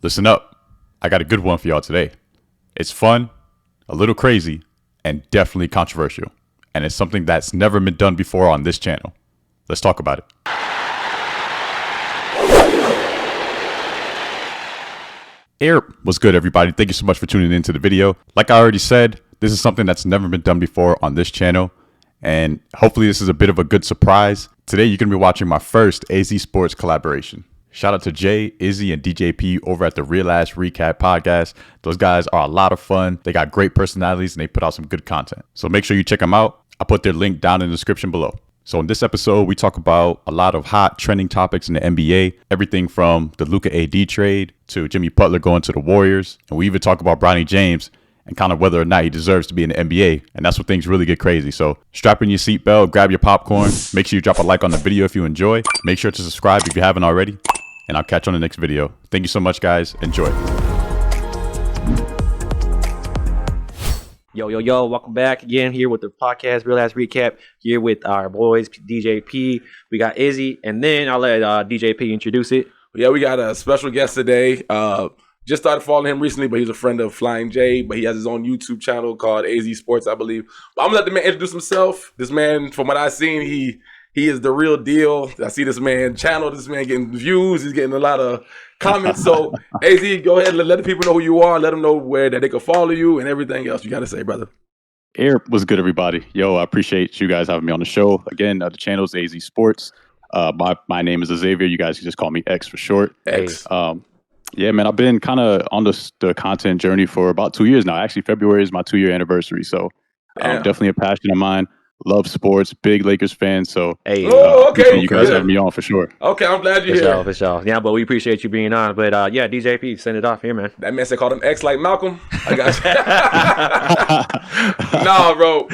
Listen up. I got a good one for y'all today. It's fun, a little crazy, and definitely controversial. And it's something that's never been done before on this channel. Let's talk about it. What's good, everybody? Thank you so much for tuning into the video. Like I already said, this is something that's never been done before on this channel. And hopefully this is a bit of a good surprise. Today, you're going to be watching my first AZ Sports collaboration. Shout out to Jay, Izzy, and DJP over at the Real Ass Recap podcast. Those guys are a lot of fun. They got great personalities and they put out some good content. So make sure you check them out. I'll put their link down in the description below. So in this episode, we talk about a lot of hot trending topics in the NBA. Everything from the Luka AD trade to Jimmy Butler going to the Warriors. And we even talk about Bronny James and kind of whether or not he deserves to be in the NBA. And that's when things really get crazy. So strap in your seatbelt, grab your popcorn. Make sure you drop a like on the video if you enjoy. Make sure to subscribe if you haven't already. And I'll catch you on the next video. Thank you so much, guys. Enjoy. Yo, welcome back again here with the podcast, Real Ass Recap, here with our boys, DJP. We got Izzy, and then I'll let DJP introduce it. Yeah, we got a special guest today. Just started following him recently, but he's a friend of Flying J, but he has his own YouTube channel called AZsportX, I believe. But I'm going to let the man introduce himself. This man, from what I've seen, he is the real deal. I see this man channel, this man getting views. He's getting a lot of comments. So, AZ, go ahead and let the people know who you are. Let them know where that they can follow you and everything else you got to say, brother. What's good, everybody? Yo, I appreciate you guys having me on the show. Again, the channel is AZ Sports. My name is Xavier. You guys can just call me X for short. X. Yeah, man, I've been kind of on the content journey for about 2 years now. Actually, February is my 2-year anniversary. So, definitely a passion of mine. Love sports, big Lakers fan. So, okay. You guys have me on for sure. Okay, I'm glad you're here. For sure. Yeah, but we appreciate you being on. But yeah, DJP, send it off here, man. That man said called him X like Malcolm. I got you. Nah, bro.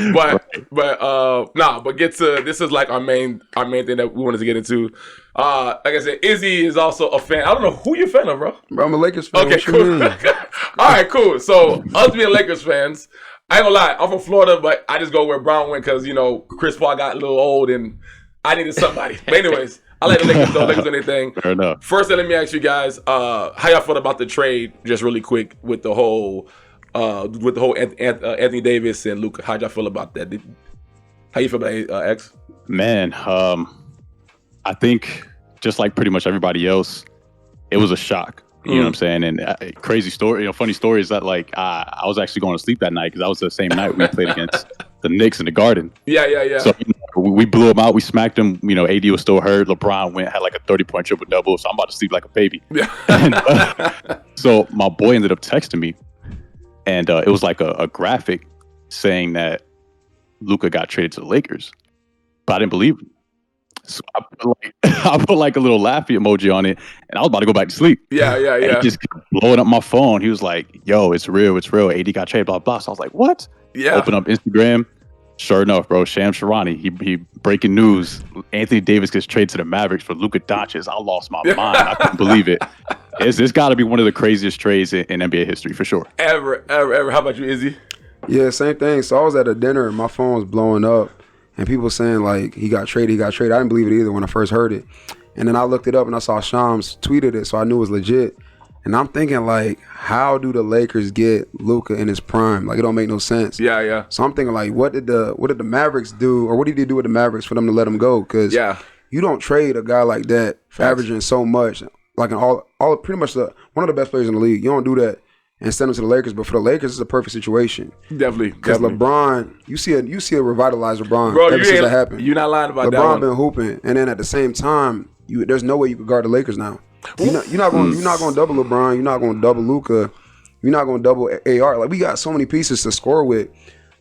But get to this is like our main thing that we wanted to get into. Like I said, Izzy is also a fan. I don't know who you're a fan of, bro. Bro, I'm a Lakers fan. Okay, cool. All right, cool. So us being Lakers fans, I ain't gonna lie, I'm from Florida, but I just go where Brown went because, you know, Chris Paul got a little old and I needed somebody. But anyways, I like the Lakers though, Lakers anything. Fair enough. First, let me ask you guys, how y'all feel about the trade, just really quick, with the whole Anthony Davis and Luka. How'd y'all feel about that? How you feel about it, X? Man, I think just like pretty much everybody else, it was a shock. You know what I'm saying? And crazy story, funny story is that like I was actually going to sleep that night because that was the same night we played against the Knicks in the Garden. Yeah. So we blew them out. We smacked them. You know, AD was still hurt. LeBron had like a 30-point triple-double. So I'm about to sleep like a baby. Yeah. So my boy ended up texting me, and it was like a graphic saying that Luka got traded to the Lakers, but I didn't believe him. So I put like a little laughy emoji on it, and I was about to go back to sleep. Yeah. And he just kept blowing up my phone. He was like, "Yo, it's real. AD got traded, blah blah." So I was like, "What?" Yeah. Open up Instagram. Sure enough, bro. Shams Charania. He breaking news. Anthony Davis gets traded to the Mavericks for Luka Doncic. I lost my mind. I couldn't believe it. It's got to be one of the craziest trades in NBA history for sure. Ever. How about you, Izzy? Yeah, same thing. So I was at a dinner and my phone was blowing up and people saying like he got traded. I didn't believe it either when I first heard it. And then I looked it up and I saw Shams tweeted it, so I knew it was legit. And I'm thinking like, how do the Lakers get Luka in his prime? Like, it don't make no sense. Yeah. So I'm thinking like, what did the Mavericks do, or what did they do with the Mavericks for them to let him go? Because you don't trade a guy like that averaging so much, like an all pretty much one of the best players in the league. You don't do that and send him to the Lakers. But for the Lakers, it's a perfect situation. Definitely. Because LeBron, you see a revitalized LeBron. Bro, ever since that happened. You're not lying about that. LeBron been hooping, and then at the same time, there's no way you could guard the Lakers now. You're not going to double LeBron. You're not going to double Luka. You're not going to double AR. Like, we got so many pieces to score with.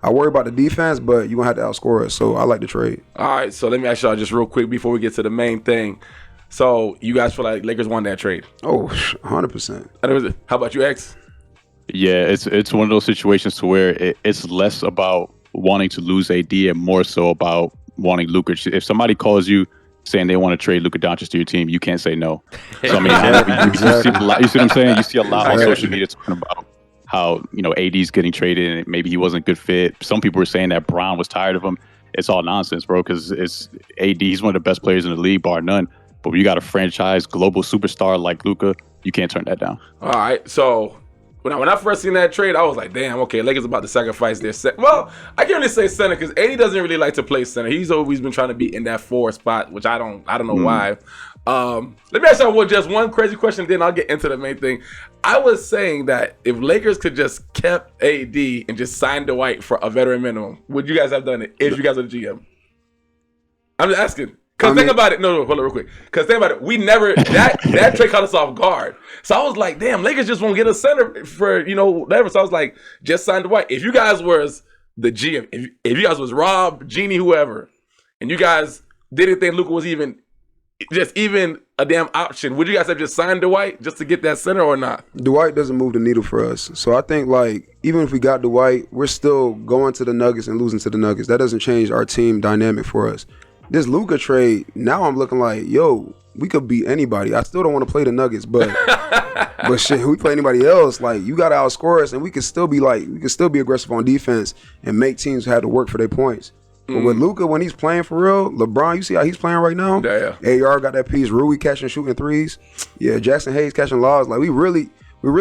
I worry about the defense, but you're going to have to outscore us. So I like the trade. All right, so let me ask y'all just real quick before we get to the main thing. So you guys feel like Lakers won that trade? Oh, 100%. How about you, X? Yeah, it's one of those situations to where it's less about wanting to lose AD and more so about wanting Luka. If somebody calls you saying they want to trade Luka Doncic to your team, you can't say no. So I mean, you see what I'm saying? You see a lot on social media talking about how, you know, AD's getting traded and maybe he wasn't a good fit. Some people were saying that Brown was tired of him. It's all nonsense, bro, because it's AD. He's one of the best players in the league, bar none. But when you got a franchise global superstar like Luka, You can't turn that down. All right, so when I first seen that trade, I was like, damn, okay, Lakers about to sacrifice their center. Well, I can't really say center because AD doesn't really like to play center. He's always been trying to be in that 4 spot, which I don't know why. Let me ask you just one crazy question, then I'll get into the main thing. I was saying that if Lakers could just kept AD and just signed Dwight for a veteran minimum, would you guys have done it if you guys are the GM? I'm just asking. Because think about it. No, hold on real quick. Because think about it. We never, that trade caught us off guard. So I was like, damn, Lakers just won't get a center for, whatever. So I was like, just sign Dwight. If you guys was the GM, if you guys was Rob, Jeannie, whoever, and you guys didn't think Luka was even a damn option, would you guys have just signed Dwight just to get that center or not? Dwight doesn't move the needle for us. So I think, even if we got Dwight, we're still going to the Nuggets and losing to the Nuggets. That doesn't change our team dynamic for us. This Luka trade, now I'm looking like, yo, we could beat anybody. I still don't want to play the Nuggets, but but shit, we play anybody else, you got to outscore us, and we can still be aggressive on defense and make teams have to work for their points. But with Luka, when he's playing for real, LeBron, you see how he's playing right now? Yeah. AR got that piece. Rui catching, shooting threes. Yeah, Jackson Hayes catching lobs. We really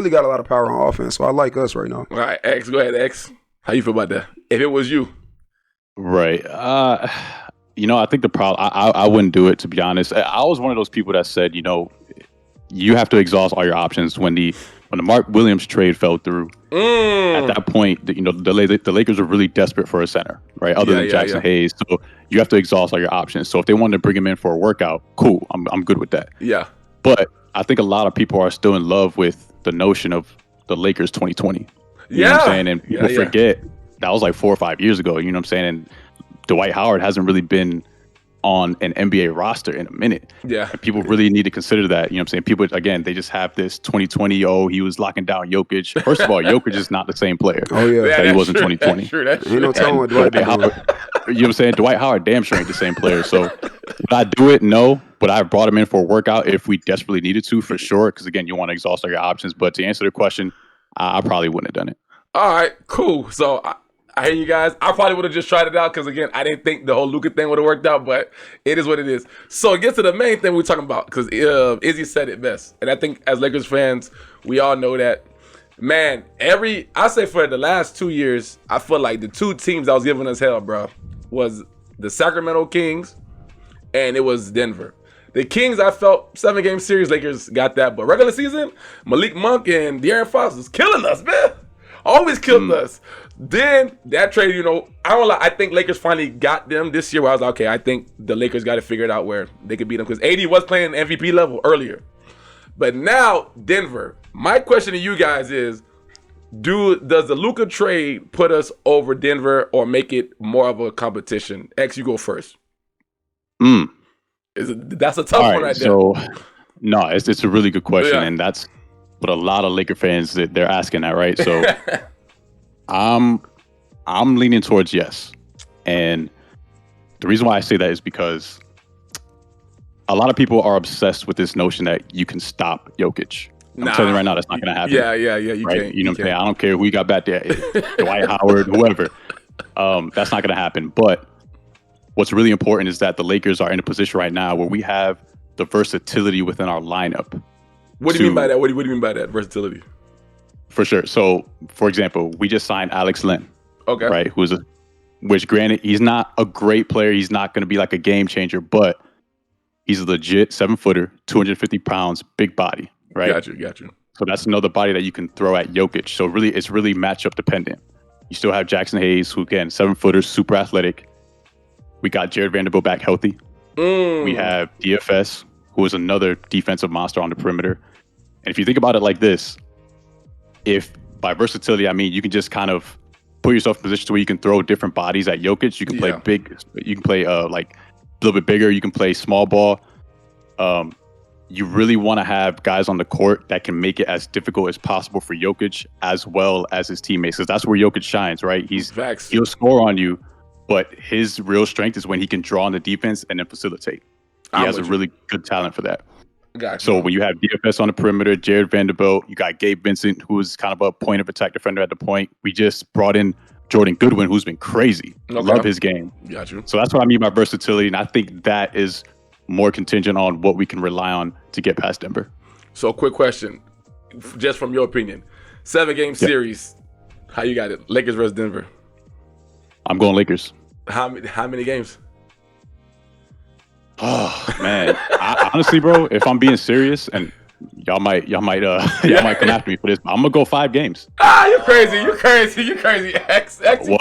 got a lot of power on offense. So I like us right now. All right, X, go ahead, X. How you feel about that? If it was you. Right. I think the problem, I wouldn't do it, to be honest. I was one of those people that said, you have to exhaust all your options. When the Mark Williams trade fell through, at that point, the Lakers were really desperate for a center, right? Other than Jackson Hayes. So you have to exhaust all your options. So if they wanted to bring him in for a workout, cool. I'm good with that. Yeah. But I think a lot of people are still in love with the notion of the Lakers 2020. You know what I'm saying? And people forget that was 4 or 5 years ago. You know what I'm saying? And Dwight Howard hasn't really been on an NBA roster in a minute. Yeah. And people really need to consider that. You know what I'm saying? People, again, they just have this 2020, he was locking down Jokic. First of all, Jokic is not the same player that he was in 2020. That's true. Ain't no telling what Dwight Howard, you know what I'm saying? Dwight Howard damn sure ain't the same player. So would I do it? No. But I brought him in for a workout if we desperately needed to, for sure. Because, again, you want to exhaust all your options. But to answer the question, I probably wouldn't have done it. All right, cool. So I hear you guys. I probably would have just tried it out because, again, I didn't think the whole Luka thing would have worked out, but it is what it is. So get to the main thing we're talking about because Izzy said it best. And I think as Lakers fans, we all know that, man, I say for the last 2 years, I feel like the two teams that was giving us hell, bro, was the Sacramento Kings and it was Denver. The Kings, I felt 7-game series, Lakers got that. But regular season, Malik Monk and De'Aaron Fox was killing us, man. Always killed us. Then that trade, I don't lie, I think Lakers finally got them this year where I was like, okay, I think the Lakers got to figure it out where they could beat them because AD was playing MVP level earlier. But now, Denver. My question to you guys is, does the Luka trade put us over Denver or make it more of a competition? X, you go first. That's a tough one right there. So, no, it's a really good question, and that's what a lot of Laker fans they're asking that, right? So, I'm leaning towards yes, and the reason why I say that is because a lot of people are obsessed with this notion that you can stop Jokic. I'm telling you right now, that's not going to happen. Yeah, you right? can't. You know what I'm saying? I don't care who you got back there, Dwight Howard, whoever. That's not going to happen. But what's really important is that the Lakers are in a position right now where we have the versatility within our lineup. What do you mean by that? What do you mean by that versatility? For sure. So, for example, we just signed Alex Len. Okay. Right? Which granted, he's not a great player. He's not going to be like a game changer, but he's a legit 7-footer, 250 pounds, big body. Right? Got you. So that's another body that you can throw at Jokic. So really, it's really matchup dependent. You still have Jackson Hayes, who again, 7-footer, super athletic. We got Jared Vanderbilt back healthy. We have DFS, who is another defensive monster on the perimeter. And if you think about it like this, if by versatility, I mean, you can just kind of put yourself in positions where you can throw different bodies at Jokic. You can play big, you can play like a little bit bigger. You can play small ball. You really want to have guys on the court that can make it as difficult as possible for Jokic as well as his teammates. Because that's where Jokic shines, right? He'll score on you, but his real strength is when he can draw on the defense and then facilitate. He has a really good talent for that. Gotcha. So when you have DFS on the perimeter, Jared Vanderbilt, you got Gabe Vincent, who's kind of a point of attack defender at the point. We just brought in Jordan Goodwin, who's been crazy. Love his game. Gotcha. So that's what I mean by versatility. And I think that is more contingent on what we can rely on to get past Denver. So, quick question, just from your opinion, 7-game series. How you got it? Lakers versus Denver. I'm going Lakers. How many games? Oh man, honestly, bro, if I'm being serious, and y'all might come after me for this, I'm gonna go 5 games. You're crazy. X, Well,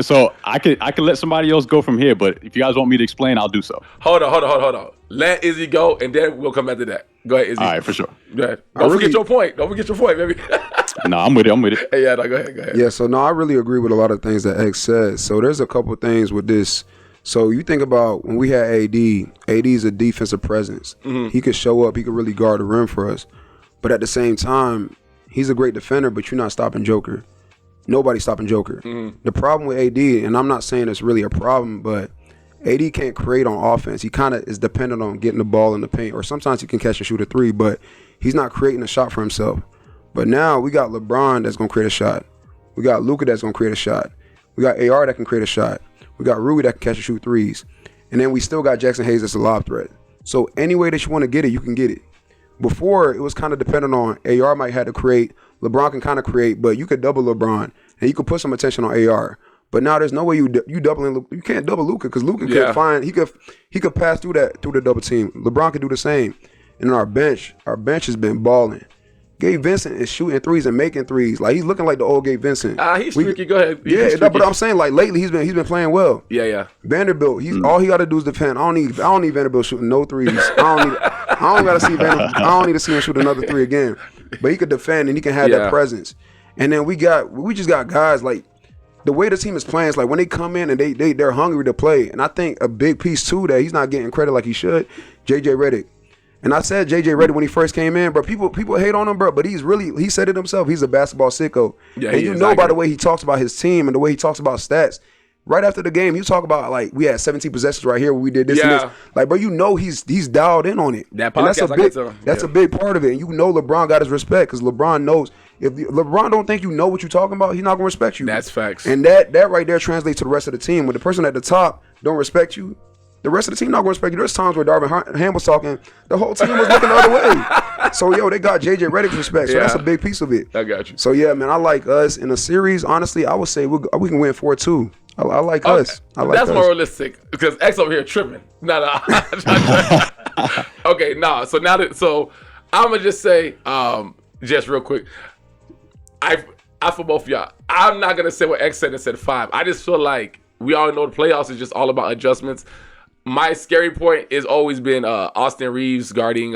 so I could let somebody else go from here, but if you guys want me to explain, I'll do so. Hold on. Let Izzy go, and then we'll come back to that. Go ahead, Izzy. All right, for sure. Go ahead. Don't forget your point, baby. No, I'm with it. Hey, yeah, no, go ahead. Yeah, so no, I really agree with a lot of things that X said. So there's a couple things with this. So you think about when we had AD is a defensive presence. Mm-hmm. He could show up, he could really guard the rim for us. But at the same time, he's a great defender, but you're not stopping Joker. Nobody's stopping Joker. Mm-hmm. The problem with AD, and I'm not saying it's really a problem, but AD can't create on offense. He kind of is dependent on getting the ball in the paint, or sometimes he can catch and shoot a 3, but he's not creating a shot for himself. But now we got LeBron that's going to create a shot. We got Luka that's going to create a shot. We got AR that can create a shot. We got Rui that can catch and shoot 3s. And then we still got Jackson Hayes that's a lob threat. So any way that you want to get it, you can get it. Before, it was kind of dependent on AR might have to create. LeBron can kind of create, but you could double LeBron. And you could put some attention on AR. But now there's no way you doubling. You can't double Luka because Luka could find he could pass through the double team. LeBron could do the same. And our bench has been balling. Gabe Vincent is shooting 3s and making 3s. Like he's looking like the old Gabe Vincent. He's streaky. Go ahead. But I'm saying like lately he's been playing well. Yeah. Vanderbilt, all he got to do is defend. I don't need Vanderbilt shooting no 3s. I don't got to see Vanderbilt. I don't need to see him shoot another 3 again. But he could defend and he can have that presence. And then we just got guys like the way the team is playing. It's like when they come in and they're hungry to play. And I think a big piece too that he's not getting credit like he should. JJ Redick. And I said JJ Redick when he first came in, bro. People hate on him, bro. But he said it himself. He's a basketball sicko. Yeah, and you know by the way he talks about his team and the way he talks about stats. Right after the game, you talk about like we had 17 possessions right here where we did this and this. Like, bro, you know he's dialed in on it. That podcast, that's a big part of it. And you know LeBron got his respect because LeBron knows if LeBron don't think you know what you're talking about, he's not gonna respect you. That's facts. And that right there translates to the rest of the team. When the person at the top don't respect you, the rest of the team not going to respect you. There's times where Darvin Ham was talking, the whole team was looking the other way. So, they got JJ Redick's respect. So, that's a big piece of it. I got you. So, yeah, man, I like us. In a series, honestly, I would say we can win 4-2. I like us. That's more realistic because X over here tripping. No. Okay, no. So I'm going to just say, just real quick, I for both of y'all, I'm not going to say what X said and said 5. I just feel like we all know the playoffs is just all about adjustments. My scary point has always been Austin Reeves guarding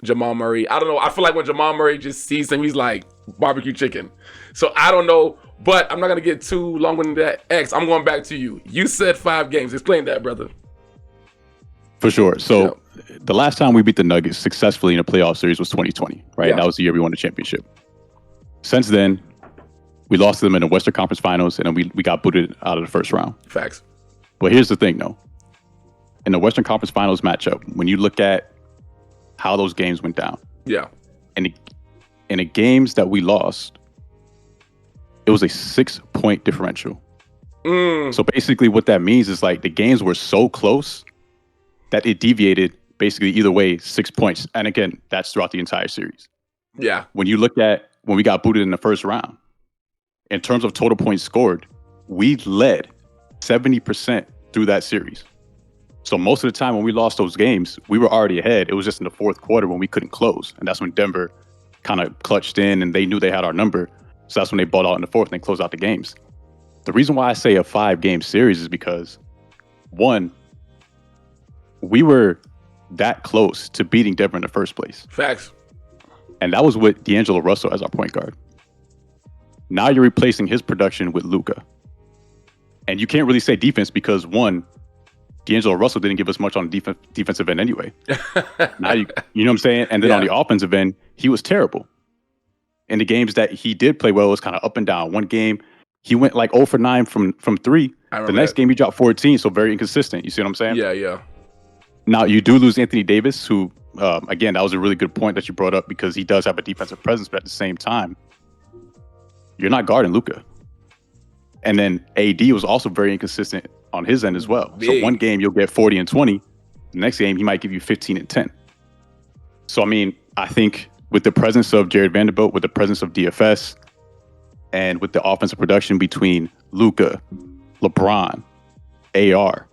Jamal Murray. I don't know. I feel like when Jamal Murray just sees him, he's like barbecue chicken. So I don't know, but I'm not going to get too long with that. X, I'm going back to you. You said 5 games. Explain that, brother. For sure. So the last time we beat the Nuggets successfully in a playoff series was 2020, right? That was the year we won the championship. Since then, we lost to them in the Western Conference Finals, and then we got booted out of the first round. Facts. But here's the thing, though. In the Western Conference Finals matchup, when you look at how those games went down, and in the games that we lost, it was a 6-point differential. So basically what that means is like the games were so close that it deviated basically either way 6 points. And again, that's throughout the entire series. Yeah. When you look at when we got booted in the first round, in terms of total points scored, we led 70% through that series. So most of the time when we lost those games, we were already ahead. It was just in the fourth quarter when we couldn't close. And that's when Denver kind of clutched in and they knew they had our number. So that's when they balled out in the fourth and they closed out the games. The reason why I say a 5-game series is because, one, we were that close to beating Denver in the first place. Facts. And that was with D'Angelo Russell as our point guard. Now you're replacing his production with Luka. And you can't really say defense because, one, D'Angelo Russell didn't give us much on the defensive end anyway. Now you know what I'm saying? And then on the offensive end, he was terrible. In the games that he did play well, it was kind of up and down. One game, he went like 0 for 9 from 3. The next game, he dropped 14, so very inconsistent. You see what I'm saying? Yeah. Now, you do lose Anthony Davis, who, again, that was a really good point that you brought up because he does have a defensive presence, but at the same time, you're not guarding Luka. And then AD was also very inconsistent on his end as well. So one game, you'll get 40 and 20. The next game, he might give you 15 and 10. So, I mean, I think with the presence of Jared Vanderbilt, with the presence of DFS, and with the offensive production between Luka, LeBron, AR,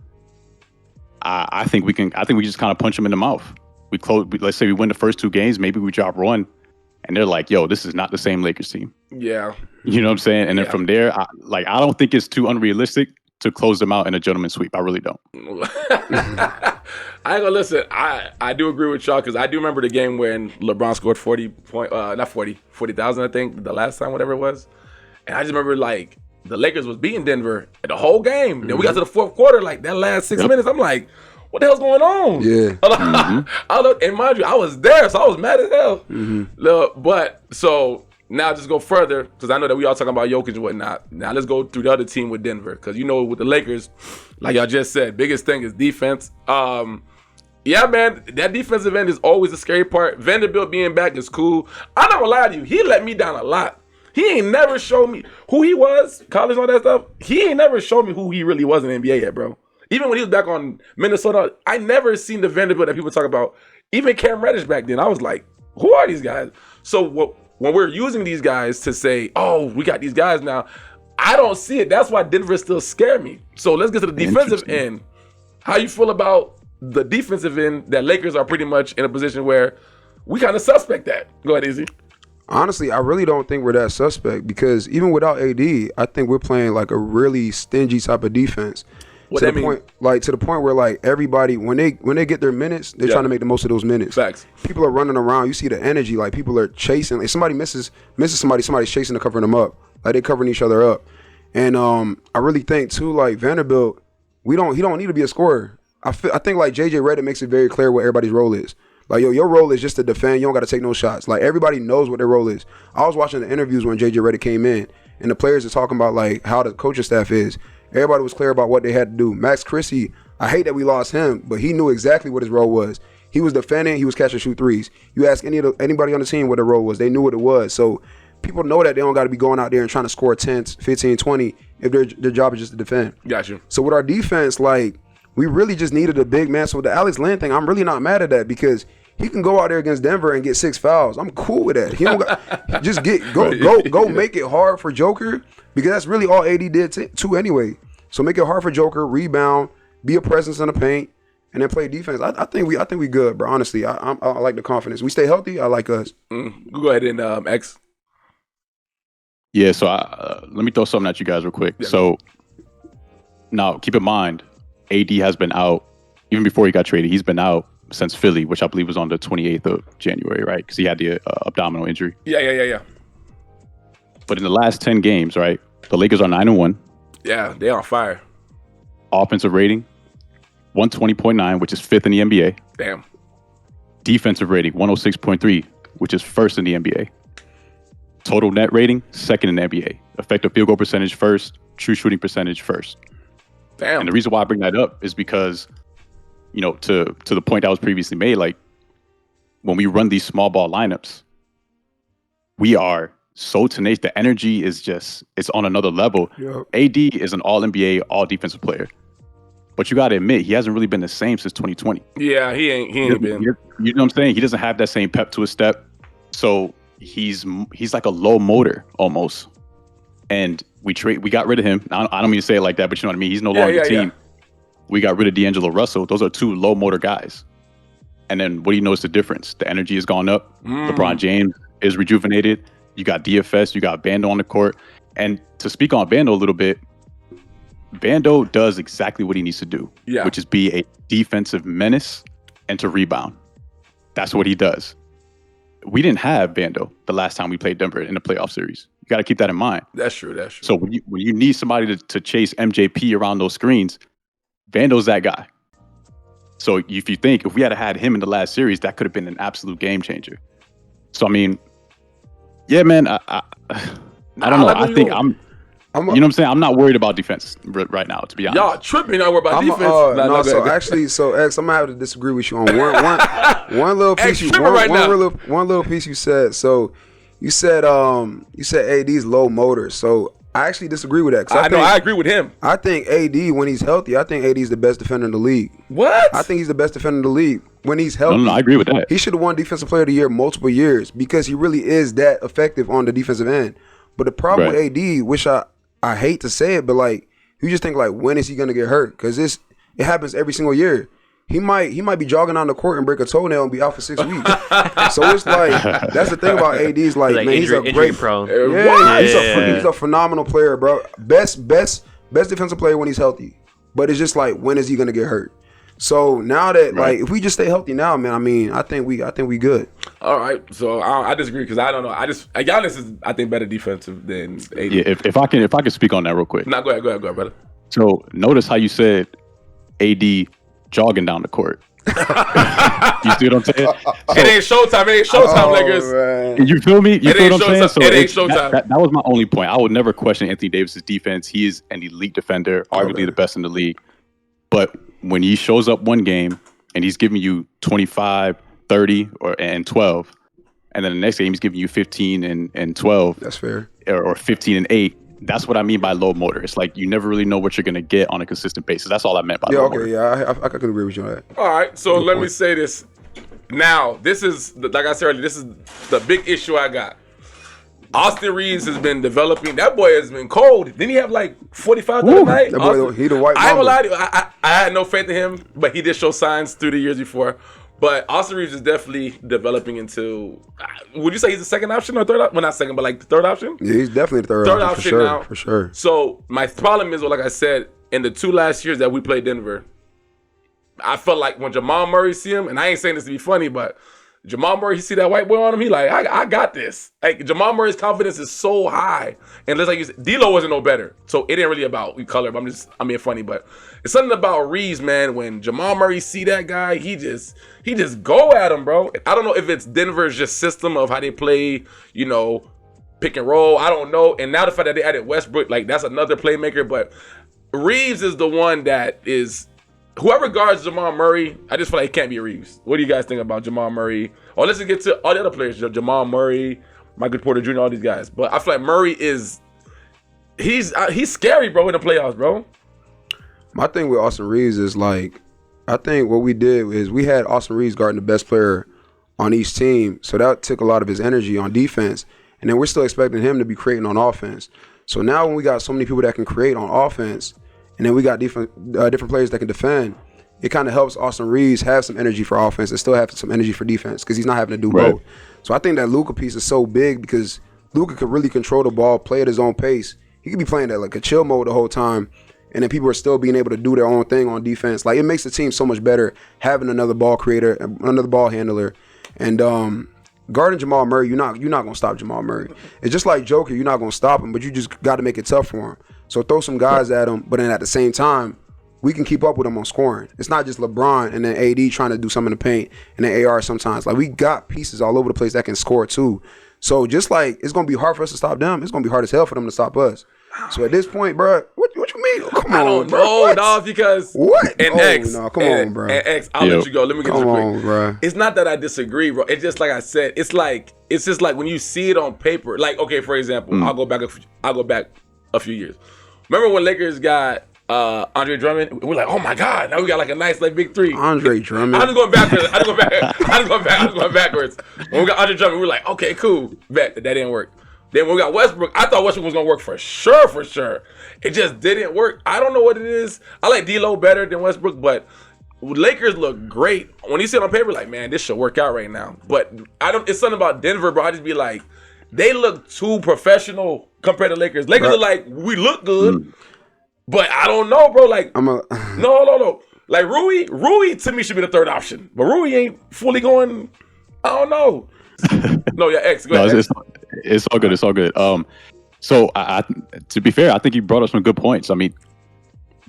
I think we can. I think we just kind of punch them in the mouth. We close. Let's say we win the first 2 games, maybe we drop one, and they're like, "Yo, this is not the same Lakers team." Yeah. You know what I'm saying? And then from there, I don't think it's too unrealistic to close them out in a gentleman's sweep. I really don't. I ain't gonna listen. I do agree with y'all because I do remember the game when LeBron scored 40,000, I think, the last time, whatever it was. And I just remember like the Lakers was beating Denver the whole game. Then we got to the fourth quarter, like that last 6 minutes. I'm like, what the hell's going on? Yeah. I look, and mind you, I was there, so I was mad as hell. Look, but so now just go further because I know that we all talking about Jokic and whatnot. Now let's go through the other team with Denver because with the Lakers, like y'all just said, biggest thing is defense. Yeah, man, that defensive end is always the scary part. Vanderbilt being back is cool. I'm not gonna lie to you, he let me down a lot. He ain't never showed me who he was, college and all that stuff. He ain't never showed me who he really was in the NBA yet, bro. Even when he was back on Minnesota, I never seen the Vanderbilt that people talk about. Even Cam Reddish back then, I was like, who are these guys? So when we're using these guys to say, oh, we got these guys now, I don't see it. That's why Denver still scare me. So let's get to the defensive end. How you feel about the defensive end that Lakers are pretty much in a position where we kind of suspect that? Go ahead, Izzy. Honestly, I really don't think we're that suspect because even without AD, I think we're playing like a really stingy type of defense. What to that the mean? point, to the point where like everybody when they get their minutes, they're trying to make the most of those minutes. Facts. People are running around. You see the energy. Like people are chasing. Like somebody misses somebody. Somebody's chasing to covering them up. Like they're covering each other up. And I really think too, like Vanderbilt, he don't need to be a scorer. I think like JJ Redick makes it very clear what everybody's role is. Like, yo, your role is just to defend. You don't got to take no shots. Like, everybody knows what their role is. I was watching the interviews when JJ Redick came in, and the players are talking about, like, how the coaching staff is. Everybody was clear about what they had to do. Max Chrissy, I hate that we lost him, but he knew exactly what his role was. He was defending. He was catching shoot threes. You ask anybody on the team what their role was. They knew what it was. So people know that they don't got to be going out there and trying to score 10, 15, 20 if their job is just to defend. Got you. So with our defense, like, we really just needed a big man. So with the Alex Len thing, I'm really not mad at that because he can go out there against Denver and get 6 fouls. I'm cool with that. He don't got, just go make it hard for Joker because that's really all AD did too anyway. So make it hard for Joker, rebound, be a presence in the paint, and then play defense. I think we good, bro. Honestly, I like the confidence. We stay healthy. I like us. Go ahead and X. Yeah. So let me throw something at you guys real quick. Yeah. So now keep in mind, AD has been out even before he got traded. He's been out since Philly, which I believe was on the 28th of January, right? Because he had the abdominal injury. Yeah. But in the last 10 games, right, the Lakers are 9-1. Yeah, they're on fire. Offensive rating, 120.9, which is 5th in the NBA. Damn. Defensive rating, 106.3, which is 1st in the NBA. Total net rating, 2nd in the NBA. Effective field goal percentage, 1st. True shooting percentage, 1st. Damn. And the reason why I bring that up is because, to the point that was previously made, like when we run these small ball lineups, we are so tenacious. The energy is it's on another level. Yep. AD is an all NBA, all defensive player. But you got to admit, he hasn't really been the same since 2020. Yeah, he ain't been. You know what I'm saying? He doesn't have that same pep to his step. So he's like a low motor almost. And we got rid of him. I don't mean to say it like that, but you know what I mean? He's no longer the team. Yeah. We got rid of D'Angelo Russell. Those are 2 low motor guys. And then what do you notice the difference? The energy has gone up. LeBron James is rejuvenated. You got DFS. You got Bando on the court. And to speak on Bando a little bit, Bando does exactly what he needs to do, which is be a defensive menace and to rebound. That's what he does. We didn't have Bando the last time we played Denver in the playoff series. You got to keep that in mind. That's true. So when you need somebody to chase MJP around those screens, Bando's that guy. So if you think if we had him in the last series, that could have been an absolute game changer. So I mean, yeah, man, I don't know. I think you know what I'm saying? I'm not worried about defense right now, to be honest. Y'all tripping, not worried about defense. So X, I'm gonna have to disagree with you on one little piece. One little piece you said. So you said AD's low motor. So I actually disagree with that. I agree with him. I think AD, when he's healthy, I think AD is the best defender in the league. What? I think he's the best defender in the league. when he's healthy. No, I agree with that. He should have won Defensive Player of the Year multiple years because he really is that effective on the defensive end. But the problem with AD, which I hate to say it, but like you just think like when is he gonna get hurt? Because it happens every single year. He might be jogging on the court and break a toenail and be out for 6 weeks. So it's like that's the thing about AD is like man, he's a great prone. He's a phenomenal player, bro. Best defensive player when he's healthy. But it's just like when is he gonna get hurt? So now that like if we just stay healthy now, man, I mean, I think we good. All right, so I disagree because I don't know. Giannis is I think better defensive than AD. Yeah, if I can speak on that real quick. Go ahead, brother. So notice how you said AD jogging down the court. You see what I'm saying? It ain't showtime, Lakers. Man. You feel me? You feel what I'm saying? So it ain't showtime. That was my only point. I would never question Anthony Davis's defense. He is an elite defender, arguably the best in the league. But when he shows up one game and he's giving you 25, 30, and 12, and then the next game he's giving you 15 and 12. That's fair. Or 15 and 8. That's what I mean by low motor. It's like you never really know what you're going to get on a consistent basis. That's all I meant by low motor. I could agree with you on that. All right, so let me say this. Now, this is, like I said earlier, this is the big issue I got. Austin Reeves has been developing. That boy has been cold. Didn't he have like 45 the other night? That boy, he the white I ain't gonna lie mamba. to you. I had no faith in him, but he did show signs through the years before. But Austin Reeves is definitely developing into. Would you say he's the second option or third option? Well, not second, but like the third option. Yeah, he's definitely the third option for sure, now. For sure. So my problem is, well, like I said, in the 2 last years that we played Denver, I felt like when Jamal Murray see him, and I ain't saying this to be funny, but Jamal Murray, he see that white boy on him, he like, I got this. Like Jamal Murray's confidence is so high, and it's like you said, D'Lo wasn't no better, so it ain't really about color. But I'm being funny, but it's something about Reeves, man. When Jamal Murray see that guy, he just go at him, bro. I don't know if it's Denver's just system of how they play, pick and roll. I don't know. And now the fact that they added Westbrook, like that's another playmaker. But Reeves is the one that is. Whoever guards Jamal Murray, I just feel like it can't be Reeves. What do you guys think about Jamal Murray? Or let's just get to all the other players. Jamal Murray, Michael Porter Jr., all these guys. But I feel like Murray he's scary, bro, in the playoffs, bro. My thing with Austin Reeves is like, I think what we did is we had Austin Reeves guarding the best player on each team. So that took a lot of his energy on defense. And then we're still expecting him to be creating on offense. So now when we got so many people that can create on offense, and then we got different players that can defend, it kind of helps Austin Reeves have some energy for offense and still have some energy for defense because he's not having to do both. So I think that Luka piece is so big because Luka could really control the ball, play at his own pace. He could be playing that like a chill mode the whole time, and then people are still being able to do their own thing on defense. Like it makes the team so much better having another ball creator, another ball handler, and guarding Jamal Murray. You're not gonna stop Jamal Murray. It's just like Joker. You're not gonna stop him, but you just got to make it tough for him. So throw some guys at him, but then at the same time, we can keep up with him on scoring. It's not just LeBron and then AD trying to do something in the paint and then AR sometimes. Like we got pieces all over the place that can score too. So just like it's gonna be hard for us to stop them, it's gonna be hard as hell for them to stop us. So at this point, bro, what you mean? Come on, I don't bro. know, dog, because what? And oh, X, no, come on, bro. And X, I'll let you go. Let me get this Come quick. on, bro. It's not that I disagree, bro. It's just like I said. It's just like when you see it on paper. Like, okay, for example, I'll go back a few years. Remember when Lakers got Andre Drummond? We're like, oh my God, now we got like a nice like big three. Andre Drummond. I'm just going backwards. I'm just going backwards. When we got Andre Drummond, we were like, okay, cool. Bet that didn't work. Then when we got Westbrook, I thought Westbrook was gonna work for sure. It just didn't work. I don't know what it is. I like D'Lo better than Westbrook, but Lakers look great. When you see it on paper, like, man, this should work out right now. But it's something about Denver, bro. I just be like, they look too professional compared to Lakers. Lakers are like, we look good, but I don't know, bro. Like, no. Like Rui to me should be the third option, but Rui ain't fully going. I don't know. No, yeah, X. Go ahead. It's all good. It's all good. So I, to be fair, I think you brought up some good points. I mean,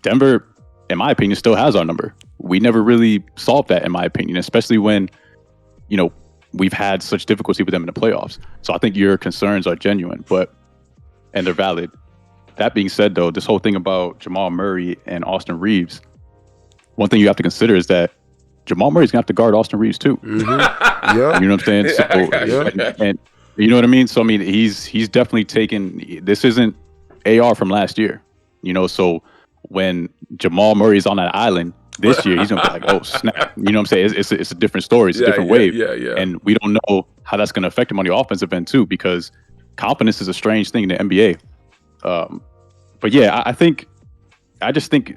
Denver, in my opinion, still has our number. We never really solved that, in my opinion, especially when, we've had such difficulty with them in the playoffs. So I think your concerns are genuine, and they're valid. That being said, though, this whole thing about Jamal Murray and Austin Reeves, one thing you have to consider is that Jamal Murray's gonna have to guard Austin Reeves too. Mm-hmm. Yeah, you know what I'm saying. And you know what I mean. So I mean, he's definitely taken. This isn't AR from last year. So when Jamal Murray's on that island, this year, he's gonna be like, oh snap. You know what I'm saying? It's a different story. It's a different wave. Yeah. And we don't know how that's gonna affect him on the offensive end too, because confidence is a strange thing in the NBA. But yeah, I just think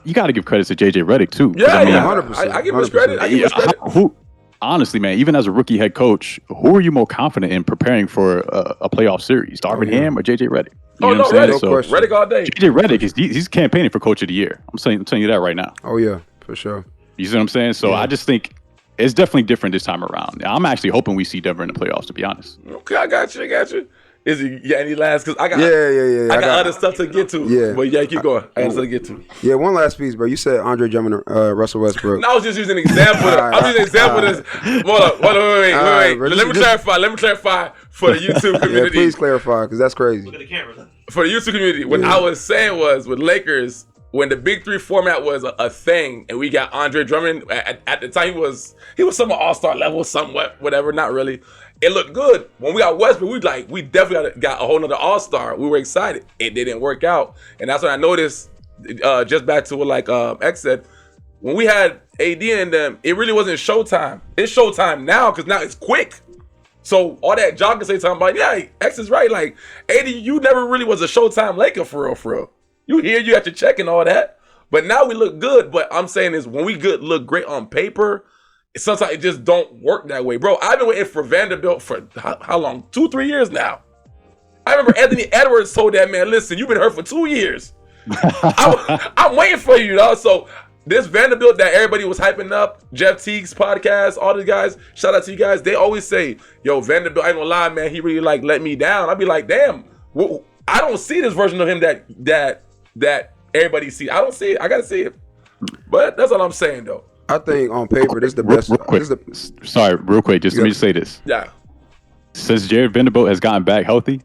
you got to give credit to JJ Redick too. Yeah, I mean, 100%. I give him credit. I give him credit. Who, honestly, man, even as a rookie head coach, who are you more confident in preparing for a playoff series, Darvin Ham or JJ Redick? Oh, no, Redick. Redick all day. JJ Redick he's campaigning for Coach of the Year. I'm telling you that right now. Oh yeah, for sure. You see what I'm saying? So I just think it's definitely different this time around. I'm actually hoping we see Denver in the playoffs, to be honest. Okay, I got you. Is he got any last? Because I got I got other stuff to get to. Yeah. But yeah, keep going. I got stuff to get to. Yeah, one last piece, bro. You said Andre Drummond, Russell Westbrook. No, I was just using an example. I'm using an example of this. Hold up. Wait. Bro, Let me clarify for the YouTube community. Yeah, please clarify, because that's crazy. Look at the camera. For the YouTube community, what I was saying was with Lakers, when the Big Three format was a thing, and we got Andre Drummond at the time, he was somewhat all-star level, somewhat whatever, not really. It looked good. When we got Westbrook, we definitely got a whole nother all-star. We were excited. It didn't work out, and that's when I noticed. Just back to what X said, when we had AD in them, it really wasn't showtime. It's showtime now because now it's quick. So all that John can say talking about, yeah, X is right. Like AD, you never really was a showtime Laker for real. You got your check and all that. But now we look good. But I'm saying is when we look great on paper, sometimes it just don't work that way. Bro, I've been waiting for Vanderbilt for how long? 2-3 years now. I remember Anthony Edwards told that man, listen, you've been hurt for 2 years. I'm waiting for you, dog. So this Vanderbilt that everybody was hyping up, Jeff Teague's podcast, all the guys, shout out to you guys. They always say, yo, Vanderbilt, I ain't gonna lie, man, he really let me down. I'd be like, damn, I don't see this version of him that everybody sees. I don't see it. I gotta see it. But that's all I'm saying, though. I think on paper, this is the best. Real quick. Sorry, real quick. Let me just say this. Yeah. Since Jared Vanderbilt has gotten back healthy,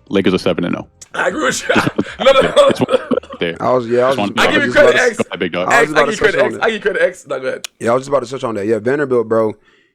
Lakers are 7-0. I agree with you. No. There. I give you credit, X. Big dog. I give you credit, X. No, go ahead. Yeah, I was just about to touch on that. Yeah, Vanderbilt, bro.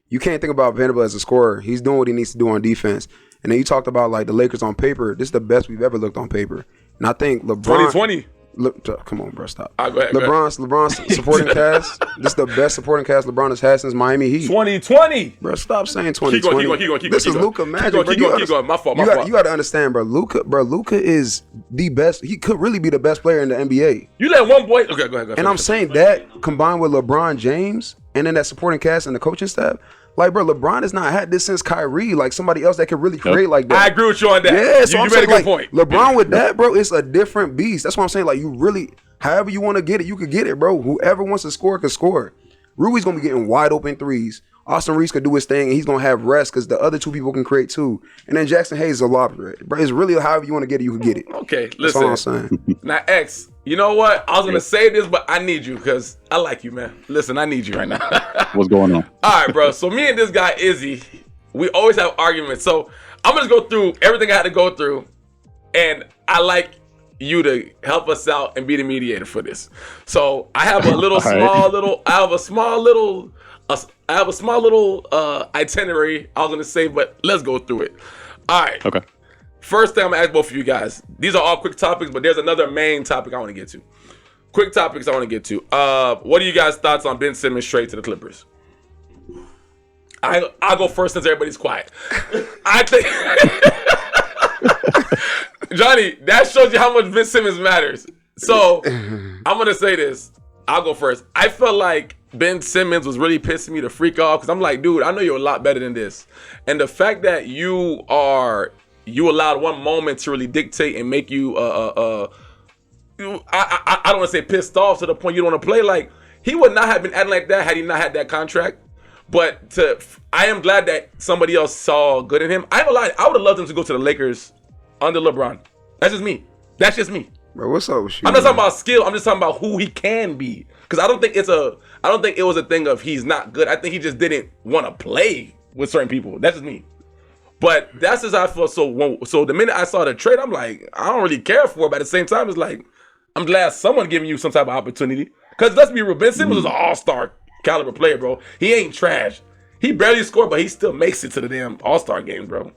You can't think about Vanderbilt as a scorer. He's doing what he needs to do on defense. And then you talked about like the Lakers on paper. This is the best we've ever looked on paper. And I think LeBron. 2020. Look, come on, bro, stop. Go ahead, LeBron's supporting cast. This is the best supporting cast LeBron has had since Miami Heat. 2020. Bro, stop saying 2020. Keep going. This is Luka Magic. Keep going. My fault. You got to understand, bro. Luka is the best. He could really be the best player in the NBA. You let one boy. Okay, go ahead. And I'm saying that combined with LeBron James and then that supporting cast and the coaching staff. Like, bro, LeBron has not had this since Kyrie. Like, somebody else that could really create like that. I agree with you on that. Yeah, so you made a good point. LeBron with that, bro, it's a different beast. That's what I'm saying. Like, you really, however you want to get it, you could get it, bro. Whoever wants to score can score. Rui's going to be getting wide open threes. Austin Reeves could do his thing, and he's going to have rest because the other two people can create too. And then Jackson Hayes is a lobster. Bro, it's really however you want to get it, you can get it. Okay, listen. That's all I'm saying. Now, X, you know what? I was going to say this, but I need you because I like you, man. Listen, I need you right now. What's going on? All right, bro. So me and this guy, Izzy, we always have arguments. So I'm going to go through everything I had to go through, and I like you to help us out and be the mediator for this. So I have a small little itinerary I was gonna say, but let's go through it. All right. Okay. First thing I'm gonna ask both of you guys. These are all quick topics, but there's another main topic I want to get to. Quick topics I want to get to. What are you guys' thoughts on Ben Simmons trade to the Clippers? I'll go first since everybody's quiet. I think Johnny, that shows you how much Ben Simmons matters. So I'm gonna say this. I'll go first. I felt like Ben Simmons was really pissing me the freak off because I'm like, dude, I know you're a lot better than this. And the fact that you allowed one moment to really dictate and make you I don't want to say pissed off to the point you don't want to play. Like, he would not have been acting like that had he not had that contract. But I am glad that somebody else saw good in him. I ain't gonna lie, I would have loved him to go to the Lakers under LeBron. That's just me. Bro, what's up with you? I'm not talking about skill. I'm just talking about who he can be. Because I don't think it was a thing of he's not good. I think he just didn't want to play with certain people. That's just me. But that's just how I feel. So the minute I saw the trade, I'm like, I don't really care for it. But at the same time, it's like, I'm glad someone giving you some type of opportunity. Because let's be real, Ben Simmons is an all-star caliber player, bro. He ain't trash. He barely scored, but he still makes it to the damn all-star games, bro.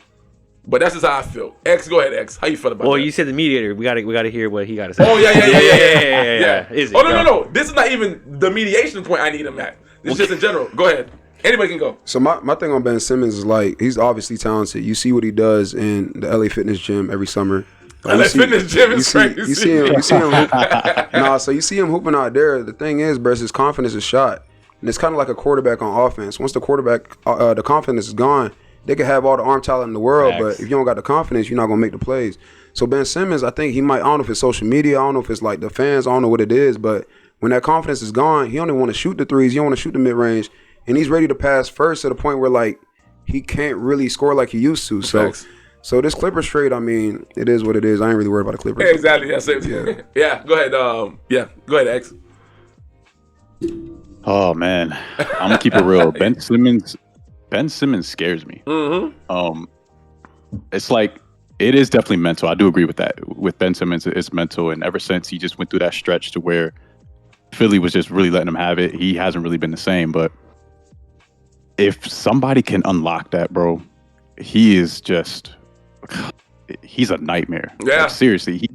But that's just how I feel. X, go ahead, X. How you feel about Well, that? you said the mediator. We gotta hear what he got to say. Oh, yeah. Is it? Oh, no. This is not even the mediation point I need him at. This is just in general. Go ahead. Anybody can go. So my thing on Ben Simmons is like he's obviously talented. You see what he does in the LA Fitness Gym every summer. Like, LA Fitness Gym is crazy. You see him. So you see him hooping out there. The thing is, bro, his confidence is shot, and it's kind of like a quarterback on offense. Once the quarterback, the confidence is gone, they can have all the arm talent in the world, but if you don't got the confidence, you're not gonna make the plays. So Ben Simmons, I think he might. I don't know if it's social media. I don't know if it's like the fans. I don't know what it is, but when that confidence is gone, he only want to shoot the threes. He don't want to shoot the mid range, and he's ready to pass first to the point where like he can't really score like he used to. So this Clippers trade, I mean, it is what it is. I ain't really worried about the Clippers. Yeah, exactly. That's it. Yeah. Go ahead. Go ahead, X. Oh man, I'm gonna keep it real. Ben Simmons scares me. Mm-hmm. It's like it is definitely mental. I do agree with that. With Ben Simmons, it's mental, and ever since he just went through that stretch to where Philly was just really letting him have it, he hasn't really been the same. But if somebody can unlock that, bro, he's a nightmare. Yeah. Like, seriously,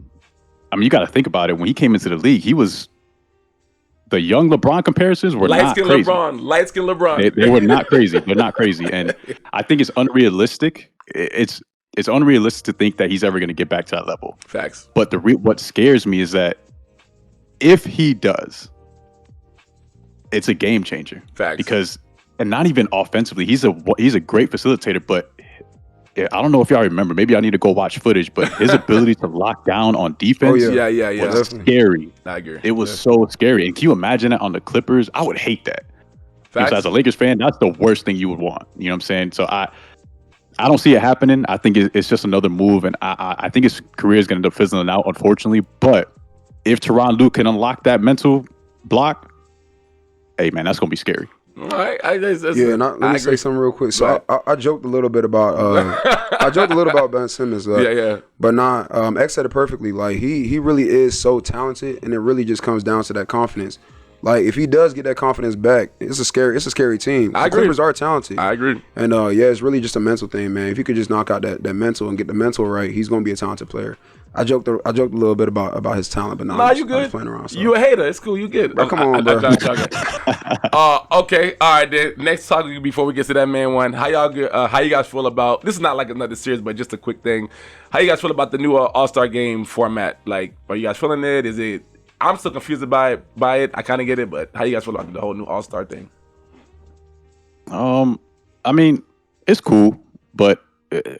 you got to think about it. When he came into the league, he was the young LeBron comparisons were not crazy. Light skin LeBron. They were not crazy. They're not crazy, and I think it's unrealistic. It's unrealistic to think that he's ever going to get back to that level. Facts. But what scares me is that if he does, it's a game changer. Facts. Because, and not even offensively, he's a great facilitator, but I don't know if y'all remember. Maybe I need to go watch footage, but his ability to lock down on defense was scary. I agree. It was so scary. And can you imagine that on the Clippers? I would hate that. Because as a Lakers fan, that's the worst thing you would want. You know what I'm saying? So I don't see it happening. I think it's just another move, and I think his career is going to end up fizzling out, unfortunately. But if Tyronn Lue can unlock that mental block, hey, man, that's going to be scary. All right. Let me say something real quick. So I joked a little bit about Ben Simmons. But X said it perfectly. Like he really is so talented, and it really just comes down to that confidence. Like if he does get that confidence back, it's a scary team. The Clippers are talented. I agree. And it's really just a mental thing, man. If he could just knock out that mental and get the mental right, he's gonna be a talented player. I joked a little bit about his talent, but you good. I'm just playing around, so. You a hater? It's cool. You good? Bro, come on, bro. Okay. All right. Then next topic before we get to that man one. How you guys feel about this? Is not like another series, but just a quick thing. How you guys feel about the new All-Star game format? Like, are you guys feeling it? Is it? I'm still confused by it. I kind of get it, but how you guys feel about the whole new All-Star thing? I mean, it's cool, but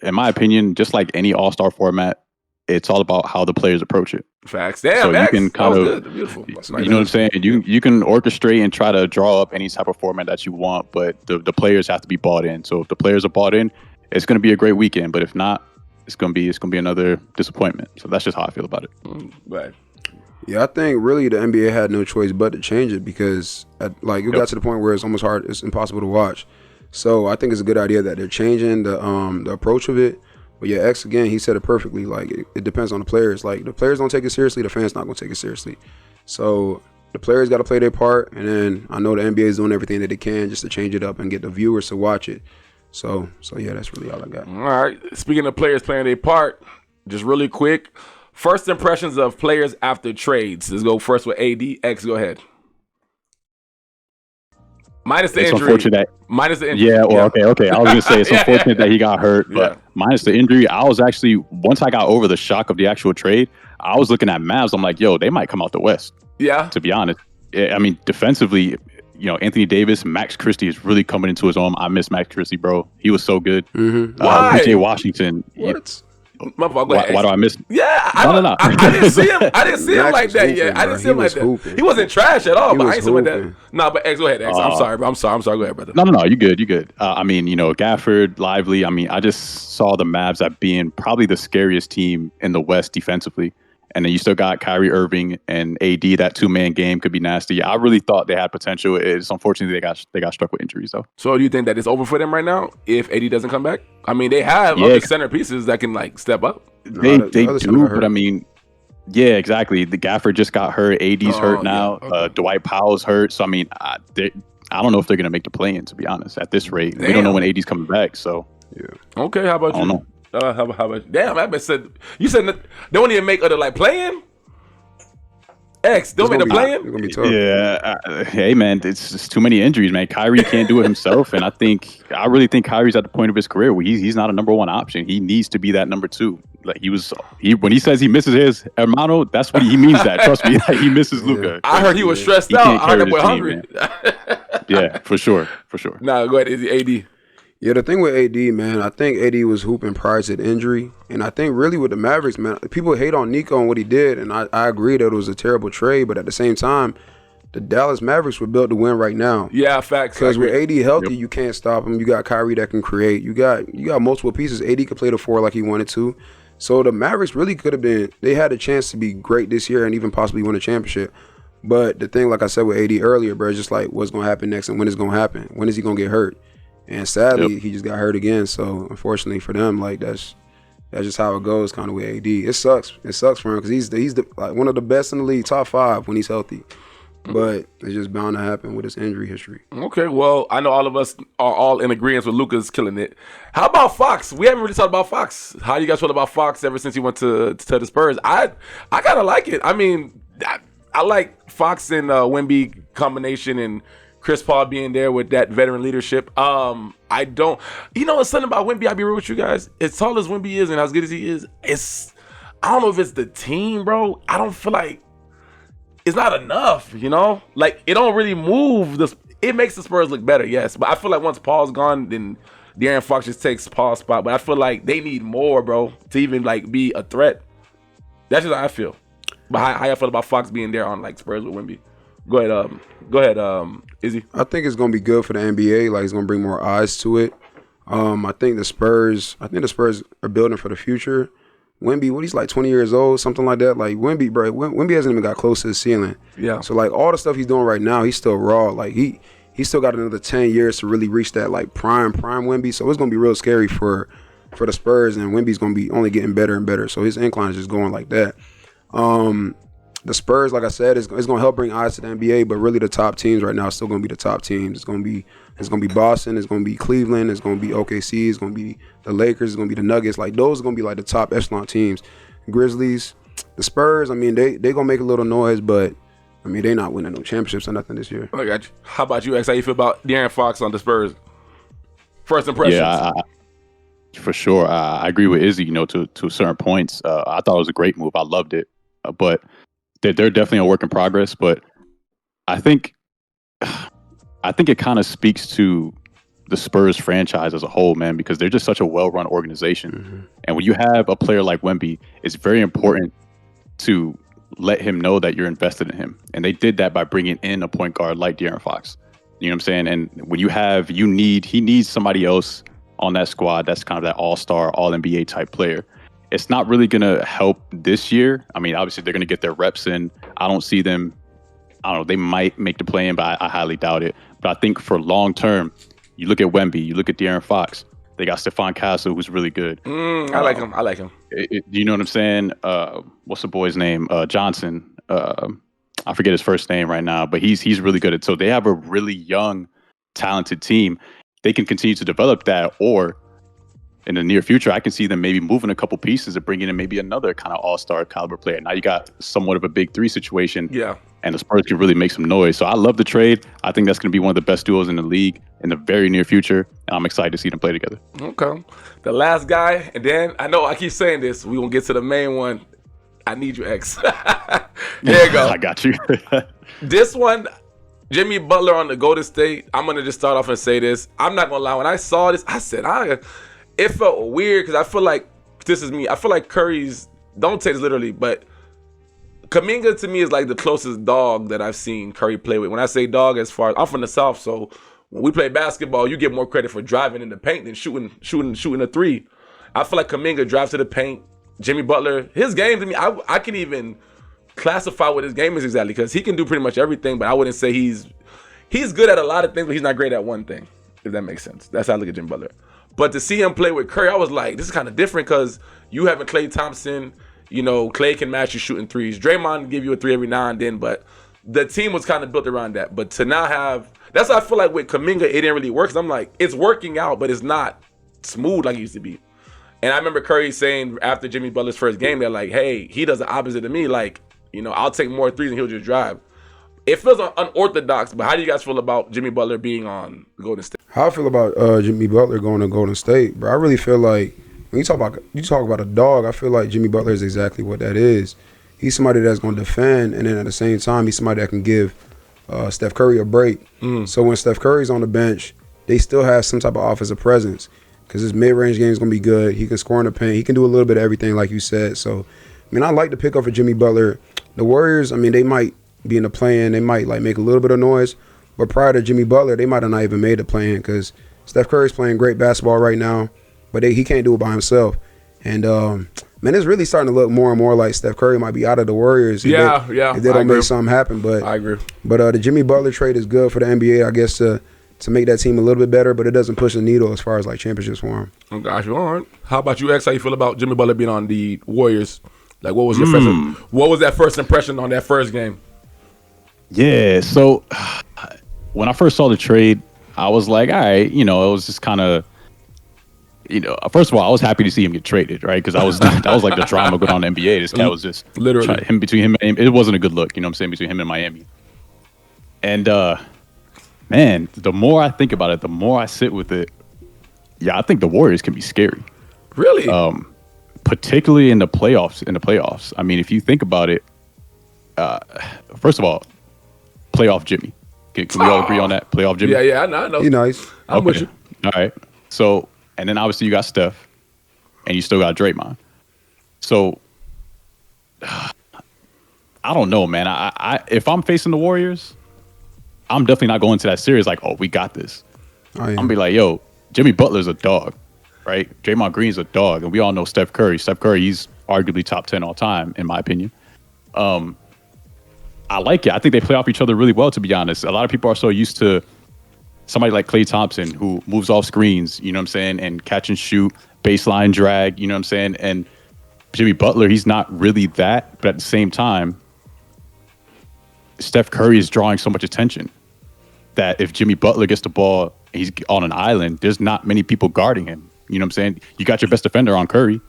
in my opinion, just like any All-Star format, it's all about how the players approach it. Facts. Damn, so you can kind of, beautiful. You know what I'm saying? You can orchestrate and try to draw up any type of format that you want, but the players have to be bought in. So if the players are bought in, it's going to be a great weekend. But if not, it's going to be another disappointment. So that's just how I feel about it. Right. Yeah, I think really the NBA had no choice but to change it because it got to the point where it's almost it's impossible to watch. So I think it's a good idea that they're changing the approach of it. But yeah, X again, he said it perfectly. Like it depends on the players. Like the players don't take it seriously, the fans not gonna take it seriously. So the players got to play their part, and then I know the NBA is doing everything that they can just to change it up and get the viewers to watch it. So yeah, that's really all I got. All right. Speaking of players playing their part, just really quick, first impressions of players after trades. Let's go first with AD. X, go ahead. Minus the injury. Unfortunate. Yeah, okay. I was gonna say it's unfortunate that he got hurt, but minus the injury, I was actually, once I got over the shock of the actual trade, I was looking at Mavs. I'm like, yo, they might come out the West. Yeah. To be honest, I mean, defensively, Anthony Davis, Max Christie is really coming into his own. I miss Max Christie, bro. He was so good. Mm-hmm. Why? PJ Washington. What? Why do I miss? Yeah, I didn't see him. I didn't see him like that yet. I didn't see him like that. Hooping. He wasn't trash at all, but I ain't see him like that. No, but X, go ahead, X. I'm sorry, bro. I'm sorry. Go ahead, brother. No. You good. I mean, Gafford, Lively. I mean, I just saw the Mavs as being probably the scariest team in the West defensively. And then you still got Kyrie Irving and AD. That 2-man game could be nasty. I really thought they had potential. It's unfortunately they got struck with injuries though. So do you think that it's over for them right now if AD doesn't come back? I mean, they have other center pieces that can step up. They do, but I mean, yeah, exactly. The Gafford just got hurt. AD's hurt now. Yeah. Okay. Dwight Powell's hurt. So I mean, I don't know if they're gonna make the play-in. To be honest, at this rate, we don't know when AD's coming back. So yeah. Okay, how about you? I don't know. How about damn? I said you said that they won't even make other like playing. X, don't make the It's playing. gonna be tough. Yeah, hey man, it's just too many injuries, man. Kyrie can't do it himself, and I really think Kyrie's at the point of his career where he's not a number one option. He needs to be that number two. Like when he says he misses his hermano, that's what he means. That trust me, like, he misses Luka. I heard he was stressed He out. can't I heard that carry boy the team, hungry. Yeah, for sure. Nah, go ahead. Is AD? Yeah, the thing with AD, man, I think AD was hooping prior to the injury. And I think really with the Mavericks, man, people hate on Nico and what he did. And I agree that it was a terrible trade. But at the same time, the Dallas Mavericks were built to win right now. Yeah, facts. Because with AD healthy, you can't stop him. You got Kyrie that can create. You got multiple pieces. AD could play the four like he wanted to. So the Mavericks really could have been, they had a chance to be great this year and even possibly win a championship. But the thing, like I said with AD earlier, bro, is just like what's going to happen next and when it's going to happen. When is he going to get hurt? And sadly, he just got hurt again. So unfortunately for them, like that's just how it goes, kind of with AD. It sucks. It sucks for him because he's the like one of the best in the league, top 5 when he's healthy. But it's just bound to happen with his injury history. Okay, well, I know all of us are all in agreement with Luka's killing it. How about Fox? We haven't really talked about Fox. How do you guys feel about Fox ever since he went to the Spurs? I kind of like it. I mean, I like Fox and Wemby combination and Chris Paul being there with that veteran leadership. I don't, it's something about Wemby. I'll be real with you guys. As tall as Wemby is and as good as he is, I don't know if it's the team, bro. I don't feel like it's not enough, Like, it don't really move. It makes the Spurs look better, yes. But I feel like once Paul's gone, then De'Aaron Fox just takes Paul's spot. But I feel like they need more, bro, to even, like, be a threat. That's just how I feel. But how I feel about Fox being there on, like, Spurs with Wemby. Go ahead, Izzy. I think it's gonna be good for the NBA. Like it's gonna bring more eyes to it. I think the Spurs are building for the future. Wemby, he's like 20 years old, something like that. Like Wemby, bro, Wemby hasn't even got close to the ceiling. Yeah. So like all the stuff he's doing right now, he's still raw. Like he still got another 10 years to really reach that like prime Wemby. So it's gonna be real scary for the Spurs, and Wemby's gonna be only getting better and better. So his incline is just going like that. The Spurs, like I said, is going to help bring eyes to the NBA, but really the top teams right now are still going to be the top teams. It's going to be Boston, it's going to be Cleveland, it's going to be OKC, it's going to be the Lakers, it's going to be the Nuggets. Like those are going to be like the top echelon teams. Grizzlies, the Spurs, I mean, they going to make a little noise, but I mean, they not winning no championships or nothing this year. I got you. How about you, X? How you feel about De'Aaron Fox on the Spurs? First impressions. Yeah, for sure. I agree with Izzy, to certain points. I thought it was a great move. I loved it. But they're definitely a work in progress, but I think it kind of speaks to the Spurs franchise as a whole, man, because they're just such a well-run organization. Mm-hmm. And when you have a player like Wemby, it's very important to let him know that you're invested in him. And they did that by bringing in a point guard like De'Aaron Fox. You know what I'm saying? And when he needs somebody else on that squad that's kind of that all-star, all-NBA type player. It's not really going to help this year. I mean, obviously, they're going to get their reps in. I don't see them. I don't know. They might make the play in, but I highly doubt it. But I think for long term, you look at Wemby, you look at De'Aaron Fox. They got Stephon Castle, who's really good. I like him. You know what I'm saying? What's the boy's name? Johnson. I forget his first name right now, but he's really good. So they have a really young, talented team. They can continue to develop that, or in the near future, I can see them maybe moving a couple pieces and bringing in maybe another kind of all-star caliber player. Now you got somewhat of a big three situation. Yeah. And the Spurs can really make some noise. So I love the trade. I think that's going to be one of the best duos in the league in the very near future. And I'm excited to see them play together. Okay. The last guy, and then I know I keep saying this. We're going to get to the main one. I need you, X. There you go. I got you. This one, Jimmy Butler on the Golden State. I'm going to just start off and say this. I'm not going to lie. When I saw this, I said, it felt weird because I feel like this is me. I feel like Curry's, don't take this literally, but Kuminga to me is like the closest dog that I've seen Curry play with. When I say dog, as far as I'm from the South, so when we play basketball, you get more credit for driving in the paint than shooting a three. I feel like Kuminga drives to the paint. Jimmy Butler, his game to me, I can even classify what his game is exactly because he can do pretty much everything, but I wouldn't say he's good at a lot of things, but he's not great at one thing, if that makes sense. That's how I look at Jimmy Butler. But to see him play with Curry, I was like, this is kind of different because you having Klay Thompson, Klay can match you shooting threes. Draymond can give you a three every now and then, but the team was kind of built around that. But to now have, that's why I feel like with Kuminga, it didn't really work. 'Cause I'm like, it's working out, but it's not smooth like it used to be. And I remember Curry saying after Jimmy Butler's first game, they're like, hey, he does the opposite of me. Like, I'll take more threes and he'll just drive. It feels unorthodox, but how do you guys feel about Jimmy Butler being on Golden State? How I feel about Jimmy Butler going to Golden State, bro? I really feel like when you talk about a dog, I feel like Jimmy Butler is exactly what that is. He's somebody that's going to defend, and then at the same time, he's somebody that can give Steph Curry a break. So when Steph Curry's on the bench, they still have some type of offensive presence because his mid-range game is going to be good. He can score in the paint. He can do a little bit of everything, like you said. So, I like the pickup for Jimmy Butler. The Warriors, they might be in the play-in. They might make a little bit of noise. But prior to Jimmy Butler, they might have not even made the play-in because Steph Curry's playing great basketball right now, but he can't do it by himself. And, it's really starting to look more and more like Steph Curry might be out of the Warriors. If they don't make something happen. But I agree. But the Jimmy Butler trade is good for the NBA, I guess, to make that team a little bit better, but it doesn't push the needle as far as championships for him. Oh gosh, all right. How about you, X? How you feel about Jimmy Butler being on the Warriors? Like, what was your what was that first impression on that first game? Yeah, so when I first saw the trade, I was like, all right, it was just kind of, first of all, I was happy to see him get traded, right? Because that was like the drama going on in the NBA. This guy was just literally between him and it wasn't a good look, between him and Miami. And man, the more I think about it, the more I sit with it. Yeah, I think the Warriors can be scary. Really? Particularly in the playoffs. If you think about it, first of all, playoff Jimmy. Can we all agree on that? Playoff Jimmy? Yeah, I know. He's nice. I'm with you. All right. So, and then obviously you got Steph, and you still got Draymond. So, I don't know, man. I if I'm facing the Warriors, I'm definitely not going to that series like, oh, we got this. I'm gonna be like, yo, Jimmy Butler's a dog, right? Draymond Green's a dog, and we all know Steph Curry. Steph Curry, he's arguably top 10 all time, in my opinion. I like it. I think they play off each other really well, to be honest. A lot of people are so used to somebody like Klay Thompson who moves off screens, and catch and shoot, baseline drag, and Jimmy Butler, he's not really that, but at the same time, Steph Curry is drawing so much attention that if Jimmy Butler gets the ball, he's on an island, there's not many people guarding him. You got your best defender on Curry.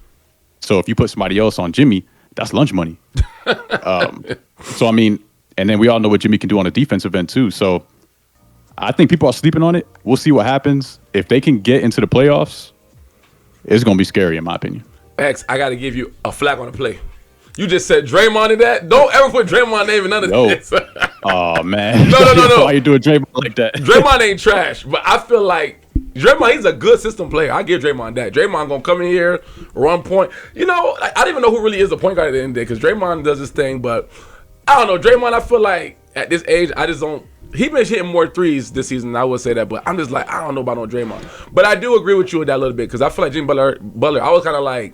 So if you put somebody else on Jimmy, that's lunch money. And then we all know what Jimmy can do on the defensive end too. So I think people are sleeping on it. We'll see what happens. If they can get into the playoffs, it's going to be scary in my opinion. X, I got to give you a flag on the play. You just said Draymond in that. Don't ever put Draymond name in none of this. Oh, man. No. Why you doing Draymond like that? Draymond ain't trash, but I feel like Draymond, he's a good system player. I give Draymond that. Draymond going to come in here, run point. I don't even know who really is the point guard at the end of the day because Draymond does his thing, but I don't know. Draymond, I feel like at this age, I just don't. He been hitting more threes this season, I would say that, but I'm just like, I don't know about no Draymond. But I do agree with you with that a little bit because I feel like Jimmy Butler, I was kind of like,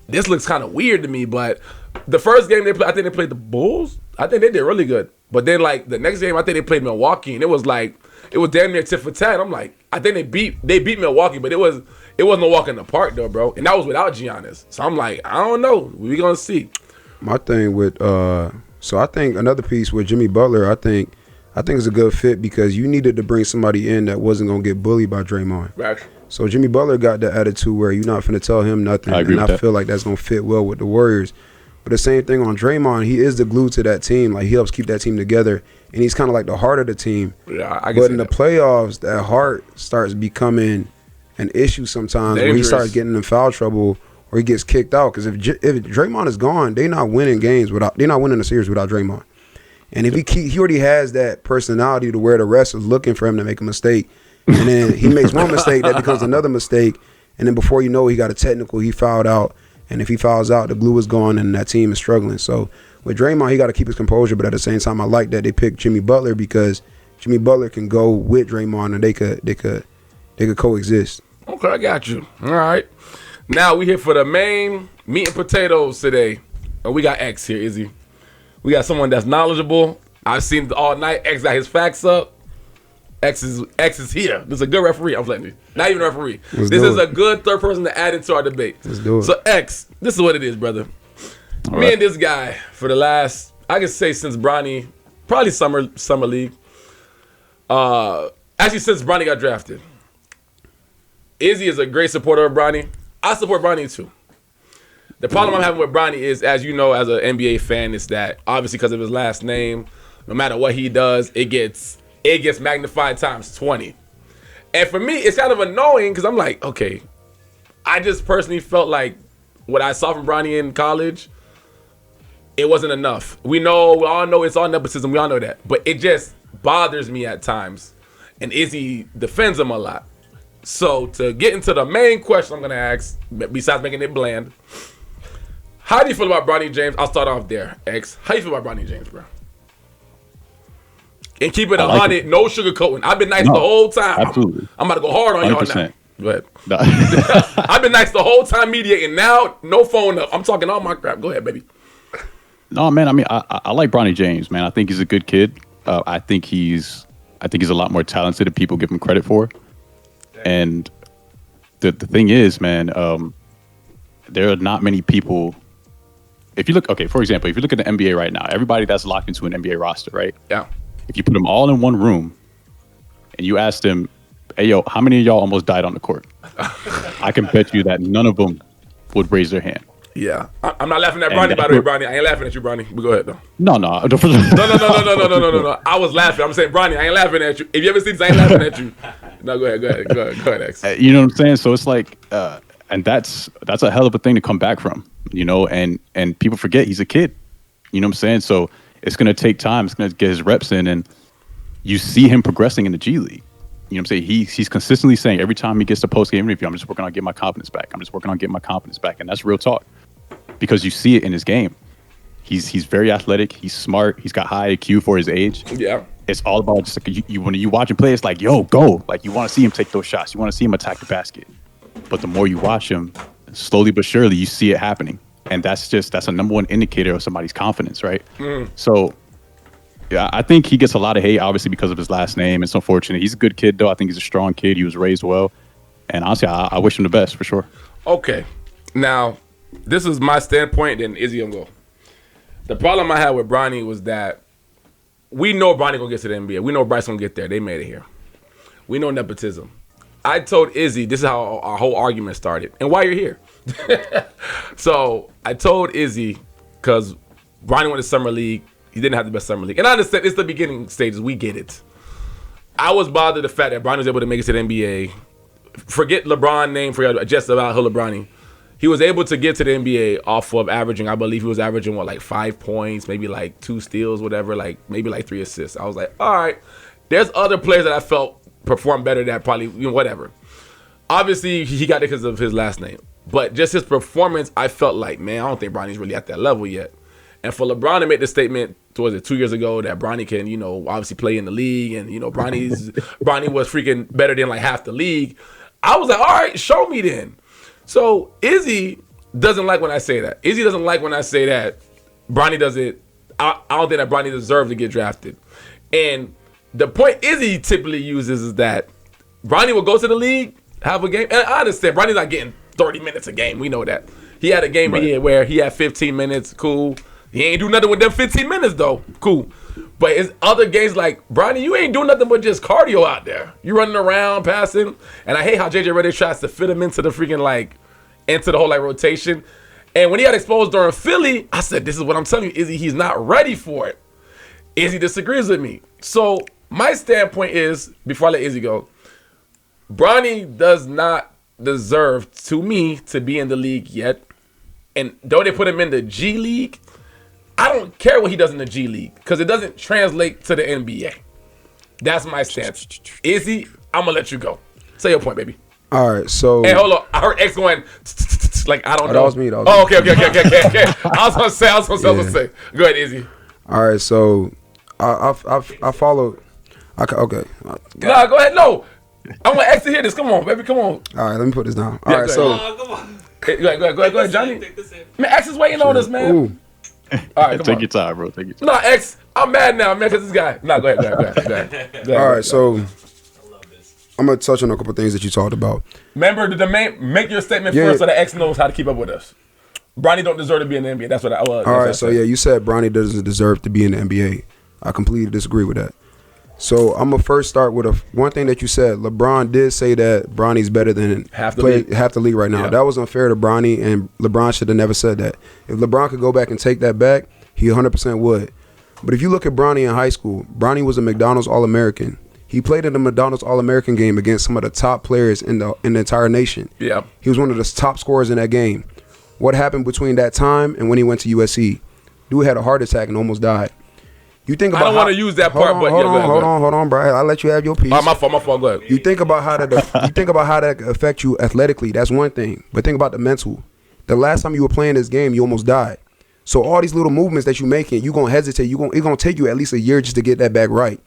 this looks kind of weird to me, but the first game they played, I think they played the Bulls. I think they did really good. But then, the next game, I think they played Milwaukee, and it was damn near tit for tat. I'm like, I think they beat Milwaukee, but it wasn't a walk in the park, though, bro. And that was without Giannis. So I'm like, I don't know. We're going to see. My thing with so I think another piece with Jimmy Butler, I think it's a good fit because you needed to bring somebody in that wasn't going to get bullied by Draymond. Right. So Jimmy Butler got the attitude where you're not finna tell him nothing. I agree with that. Feel like that's going to fit well with the Warriors. But the same thing on Draymond, he is the glue to that team. He helps keep that team together, and he's kind of like the heart of the team. Yeah, but in the playoffs, that heart starts becoming an issue sometimes where he starts getting in foul trouble or he gets kicked out. Because if Draymond is gone, they're not winning the series without Draymond. And if he already has that personality to where the rest is looking for him to make a mistake, and then he makes one mistake, that becomes another mistake, and then before you know, he got a technical, he fouled out, and if he fouls out, the glue is gone, and that team is struggling. So with Draymond, he got to keep his composure, but at the same time, I like that they picked Jimmy Butler because Jimmy Butler can go with Draymond, and they could coexist. Okay, I got you. All right. Now we here for the main meat and potatoes today. And we got X here, Izzy. We got someone that's knowledgeable. I've seen it all night. X got his facts up. X is here. This is a good referee. I'm letting you. Not even a referee. This is a good third person to add into our debate. Let's do it. So X, this is what it is, brother. Me and this guy for the last, I can say since Bronny, probably summer league. Actually since Bronny got drafted. Izzy is a great supporter of Bronny. I support Bronny too. The problem I'm having with Bronny is, as you know, as an NBA fan, is that obviously because of his last name, no matter what he does, it gets magnified times 20. And for me, it's kind of annoying because I'm like, okay, I just personally felt like what I saw from Bronny in college, it wasn't enough. We all know it's all nepotism. We all know that. But it just bothers me at times. And Izzy defends him a lot. So to get into the main question I'm going to ask, besides making it bland, how do you feel about Bronny James? I'll start off there, X. How do you feel about Bronny James, bro? And keep it 100, no sugarcoating. I've been nice the whole time. Absolutely. I'm about to go hard on 100%. y'all now. Go ahead. I've been nice the whole time mediating. Now, no phone up. I'm talking all my crap. Go ahead, baby. No, man. I mean, I like Bronny James, man. I think he's a good kid. I think he's a lot more talented than people give him credit for. And the thing is, man, there are not many people. If you look, for example, if you look at the NBA right now, everybody that's locked into an NBA roster, right? Yeah. If you put them all in one room and you ask them, hey, yo, how many of y'all almost died on the court? I can bet you that none of them would raise their hand. Yeah. I'm not laughing at Bronny, by the way, Bronny. I ain't laughing at you, Bronny. But go ahead, though. No. No. I was laughing. I'm saying, Bronny, I ain't laughing at you. If you ever see this, I ain't laughing at you. No, go ahead, X. You know what I'm saying? So it's like, and that's a hell of a thing to come back from, you know, and people forget he's a kid. You know what I'm saying? So it's going to take time. It's going to get his reps in, and you see him progressing in the G League. You know what I'm saying? He's consistently saying every time he gets a post-game interview, I'm just working on getting my confidence back. And that's real talk because you see it in his game. He's very athletic. He's smart. He's got high IQ for his age. Yeah. It's all about just like when you watch him play, it's like, yo, go. Like you want to see him take those shots. You want to see him attack the basket. But the more you watch him, slowly but surely, you see it happening. And that's a number one indicator of somebody's confidence, right? So, yeah, I think he gets a lot of hate, obviously, because of his last name. It's unfortunate. He's a good kid, though. I think he's a strong kid. He was raised well. And honestly, I wish him the best, for sure. Okay. Now, this is my standpoint, then Izzy gonna go. The problem I had with Bronny was that we know Bronny gonna get to the NBA. We know Bryce gonna get there. They made it here. We know nepotism. I told Izzy, this is how our whole argument started, and why you're here. So I told Izzy, because Bronny went to Summer League, he didn't have the best Summer League. And I understand it's the beginning stages, we get it. I was bothered the fact that Bronny was able to make it to the NBA. Forget LeBron name for just about LeBron. He was able to get to the NBA off of averaging, I believe he was averaging, like 5 points, maybe like 2 steals, whatever, like maybe like 3 assists. I was like, all right, there's other players that I felt performed better than probably, whatever. Obviously, he got it because of his last name. But just his performance, I felt like, man, I don't think Bronny's really at that level yet. And for LeBron to make the statement, was it 2 years ago, that Bronny can, obviously play in the league, and, Bronny was freaking better than like half the league. I was like, all right, show me then. So Izzy doesn't like when I say that. Izzy doesn't like when I say that Bronny doesn't, I don't think that Bronny deserves to get drafted. And the point Izzy typically uses is that Bronny will go to the league, have a game, and I understand Bronny's not getting 30 minutes a game. We know that. He had a game where he had 15 minutes, cool. He ain't do nothing with them 15 minutes though, cool. But his other games, like, Bronny, you ain't doing nothing but just cardio out there. You running around, passing, and I hate how JJ Redick tries to fit him into the freaking, like, into the whole, like, rotation. And when he got exposed during Philly, I said, this is what I'm telling you, Izzy, he's not ready for it. Izzy disagrees with me. So my standpoint is, before I let Izzy go, Bronny does not deserve, to me, to be in the league yet. And though they put him in the G League, I don't care what he does in the G League because it doesn't translate to the NBA. That's my stance. Izzy, I'm going to let you go. Say your point, baby. All right, so... Hey, hold on. I heard X going, like, I don't know. That was me. Oh, okay. I was going to say. Go ahead, Izzy. All right, so I follow... Okay. Nah, go ahead. No. I want X to hear this. Come on, baby. Come on. All right, let me put this down. All right, so... Come on. Hey, go ahead, Johnny. Man, X is waiting on us, man. Ooh. All right, Take your time, bro. Take your time. No, X, I'm mad now, man, because this guy. No, go ahead. All right, so I'm going to touch on a couple things that you talked about. Remember, make your statement first so that X knows how to keep up with us. Bronny don't deserve to be in the NBA. That's what I was. All right, so yeah, you said Bronny doesn't deserve to be in the NBA. I completely disagree with that. So I'm gonna first start with one thing that you said. LeBron did say that Bronny's better than Half the league right now. Yeah. That was unfair to Bronny, and LeBron should have never said that. If LeBron could go back and take that back, he 100% would. But if you look at Bronny in high school, Bronny was a McDonald's All-American. He played in the McDonald's All-American game against some of the top players in the entire nation. Yeah. He was one of the top scorers in that game. What happened between that time and when he went to USC? Dude had a heart attack and almost died. You think about I don't want to use that part, but hold on, bro. I'll let you have your piece. My fault. Go ahead. You think about how that affect you athletically. That's one thing. But think about the mental. The last time you were playing this game, you almost died. So all these little movements that you're making, you're gonna hesitate. It's gonna take you at least a year just to get that back right.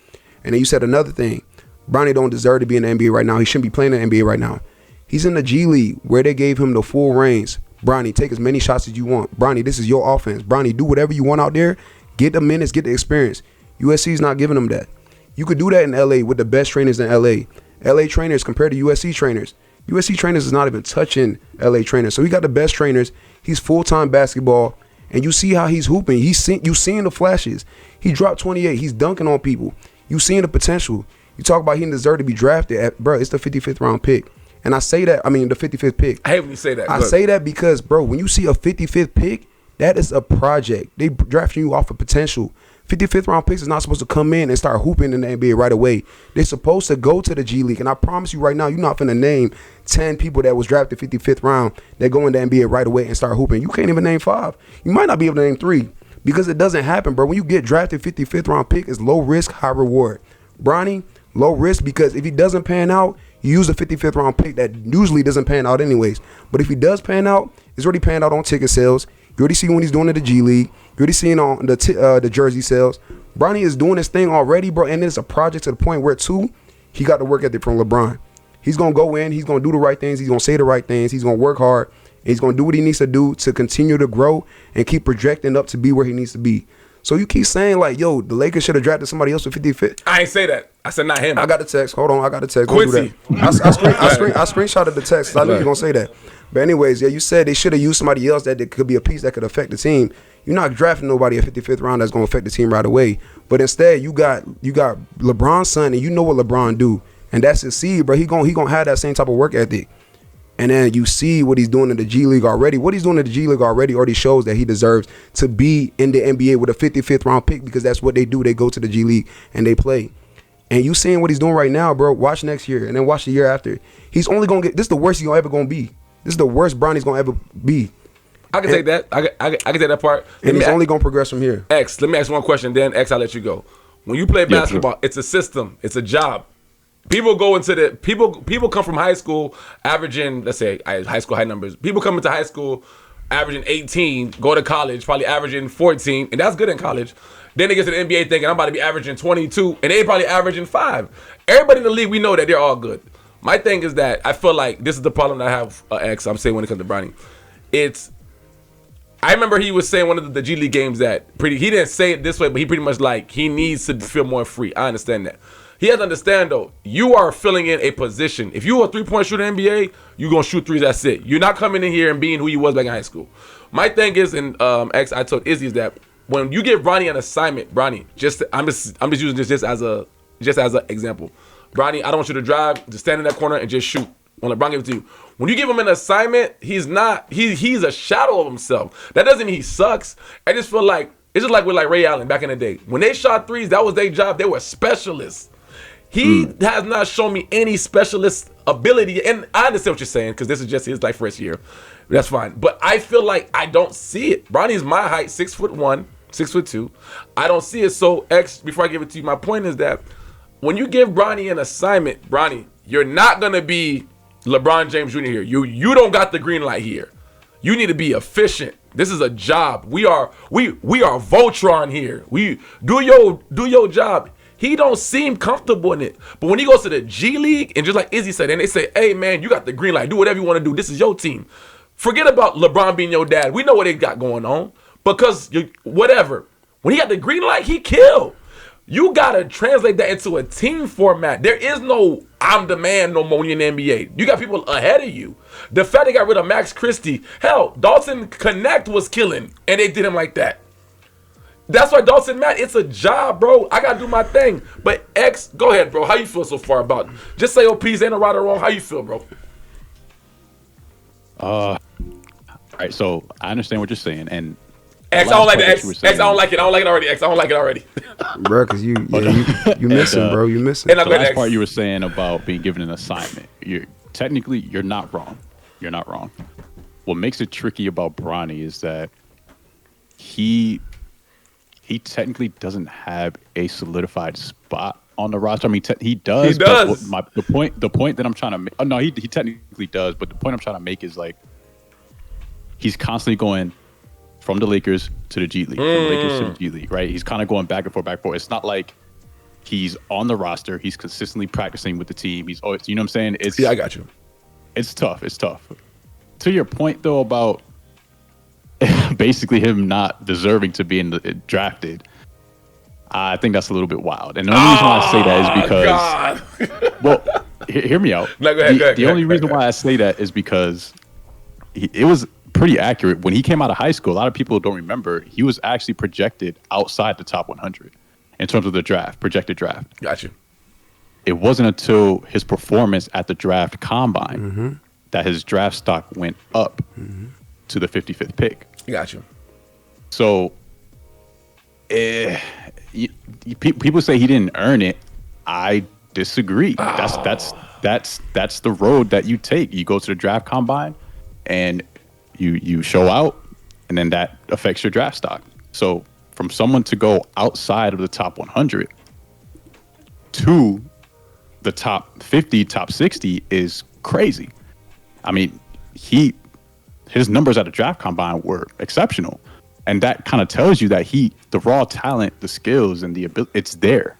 And then you said another thing. Bronny don't deserve to be in the NBA right now. He shouldn't be playing in the NBA right now. He's in the G League where they gave him the full reins. Bronny, take as many shots as you want. Bronny, this is your offense. Bronny, do whatever you want out there. Get the minutes, get the experience. USC's not giving them that. You could do that in LA with the best trainers in LA. LA trainers compared to USC trainers. USC trainers is not even touching LA trainers. So he got the best trainers. He's full-time basketball. And you see how he's hooping. You seeing the flashes. He dropped 28. He's dunking on people. You seeing the potential. You talk about he didn't deserve to be drafted. Bro, it's the 55th round pick. And I say that, the 55th pick. I hate when you say that. I say that because, bro, when you see a 55th pick, that is a project. They drafting you off of potential. 55th round picks is not supposed to come in and start hooping in the NBA right away. They're supposed to go to the G League. And I promise you right now, you're not finna name 10 people that was drafted 55th round that go in the NBA right away and start hooping. You can't even name 5. You might not be able to name 3 because it doesn't happen, bro. When you get drafted 55th round pick, it's low risk, high reward. Bronny, low risk because if he doesn't pan out, you use a 55th round pick that usually doesn't pan out anyways. But if he does pan out, it's already panned out on ticket sales. You already see when he's doing it in the G League. You already seen on the jersey sales. Bronny is doing his thing already, bro, and it's a project to the point where, too, he got the work ethic from LeBron. He's going to go in. He's going to do the right things. He's going to say the right things. He's going to work hard. And he's going to do what he needs to do to continue to grow and keep projecting up to be where he needs to be. So you keep saying, like, yo, the Lakers should have drafted somebody else with 55th. I ain't say that. I said not him. I got the text. Hold on. I got the text. Quincy. Don't do that. I screenshotted the text. I knew you were going to say that. But anyways, yeah, you said they should have used somebody else that could be a piece that could affect the team. You're not drafting nobody at 55th round that's going to affect the team right away. But instead, you got LeBron's son, and you know what LeBron do. And that's his seed, bro. He gonna have that same type of work ethic. And then you see what he's doing in the G League already. What he's doing in the G League already shows that he deserves to be in the NBA with a 55th round pick because that's what they do. They go to the G League and they play. And you seeing what he's doing right now, bro. Watch next year and then watch the year after. He's only going to get – this is the worst he's ever going to be. This is the worst Bronny's going to ever be. I can take that. I can take that part. And he's only going to progress from here. X, let me ask one question. Then, X, I'll let you go. When you play basketball, it's a system. It's a job. People go into the people come from high school averaging, let's say high school high numbers. People come into high school averaging 18, go to college probably averaging 14, and that's good in college. Then they get to the NBA thinking I'm about to be averaging 22, and they probably averaging 5. Everybody in the league, we know that they're all good. My thing is that I feel like this is the problem that I have. X, I'm saying when it comes to Bronny, I remember he was saying one of the G League games that he didn't say it this way, but he pretty much like he needs to feel more free. I understand that. He has to understand, though, you are filling in a position. If you're a three-point shooter in the NBA, you're going to shoot threes, that's it. You're not coming in here and being who you was back in high school. My thing is, and X, I told Izzy, is that when you give Bronny an assignment, Bronny, I'm just using this just as an example. Bronny, I don't want you to drive, just stand in that corner and just shoot. When LeBron gives it to you. When you give him an assignment, he's a shadow of himself. That doesn't mean he sucks. I just feel like, it's just like with like Ray Allen back in the day. When they shot threes, that was their job. They were specialists. He has not shown me any specialist ability, and I understand what you're saying because this is just his like first year. That's fine, but I feel like I don't see it. Bronny's my height, 6'1", 6'2". I don't see it. So X, before I give it to you, my point is that when you give Bronny an assignment, Bronny, you're not gonna be LeBron James Jr. here. You don't got the green light here. You need to be efficient. This is a job. We are Voltron here. We do your job. He don't seem comfortable in it. But when he goes to the G League, and just like Izzy said, and they say, hey, man, you got the green light. Do whatever you want to do. This is your team. Forget about LeBron being your dad. We know what they got going on. Because whatever. When he got the green light, he killed. You got to translate that into a team format. There is no I'm the man no more in the NBA. You got people ahead of you. The fact they got rid of Max Christie. Hell, Dalton Connect was killing, and they did him like that. That's why Dawson, man, it's a job, bro. I gotta do my thing. But X, go ahead, bro. How you feel so far about it? Just say OPs ain't a right or wrong. How you feel, bro? All right, so I understand what you're saying, and X, I don't like the X. X, I don't like it. I don't like it already. X, I don't like it already. Bro, because you missing, bro. You missing. And the I'm going last X. part you were saying about being given an assignment, you're not wrong. You're not wrong. What makes it tricky about Bronny is that he technically doesn't have a solidified spot on the roster. I mean, he does. He does. But the point that I'm trying to make. Oh no, he technically does. But the point I'm trying to make is like he's constantly going from the Lakers to the G League, from the Lakers to the G League, right? He's kind of going back and forth, back and forth. It's not like he's on the roster. He's consistently practicing with the team. He's always, you know what I'm saying? Yeah, I got you. It's tough. It's tough. To your point, though, about basically him not deserving to be drafted, I think that's a little bit wild. And the only reason why I say that is because, well, hear me out. No, go ahead, The only reason why I say that is because it was pretty accurate. When he came out of high school, a lot of people don't remember, he was actually projected outside the top 100 in terms of the projected draft. Got you. It wasn't until his performance at the draft combine that his draft stock went up to the 55th pick. Got you. So people say he didn't earn it. I disagree. That's the road that you take. You go to the draft combine and you show out, and then that affects your draft stock. So from someone to go outside of the top 100 to the top 50, top 60 is crazy. I mean, his numbers at the draft combine were exceptional. And that kind of tells you that the raw talent, the skills, and the ability, it's there.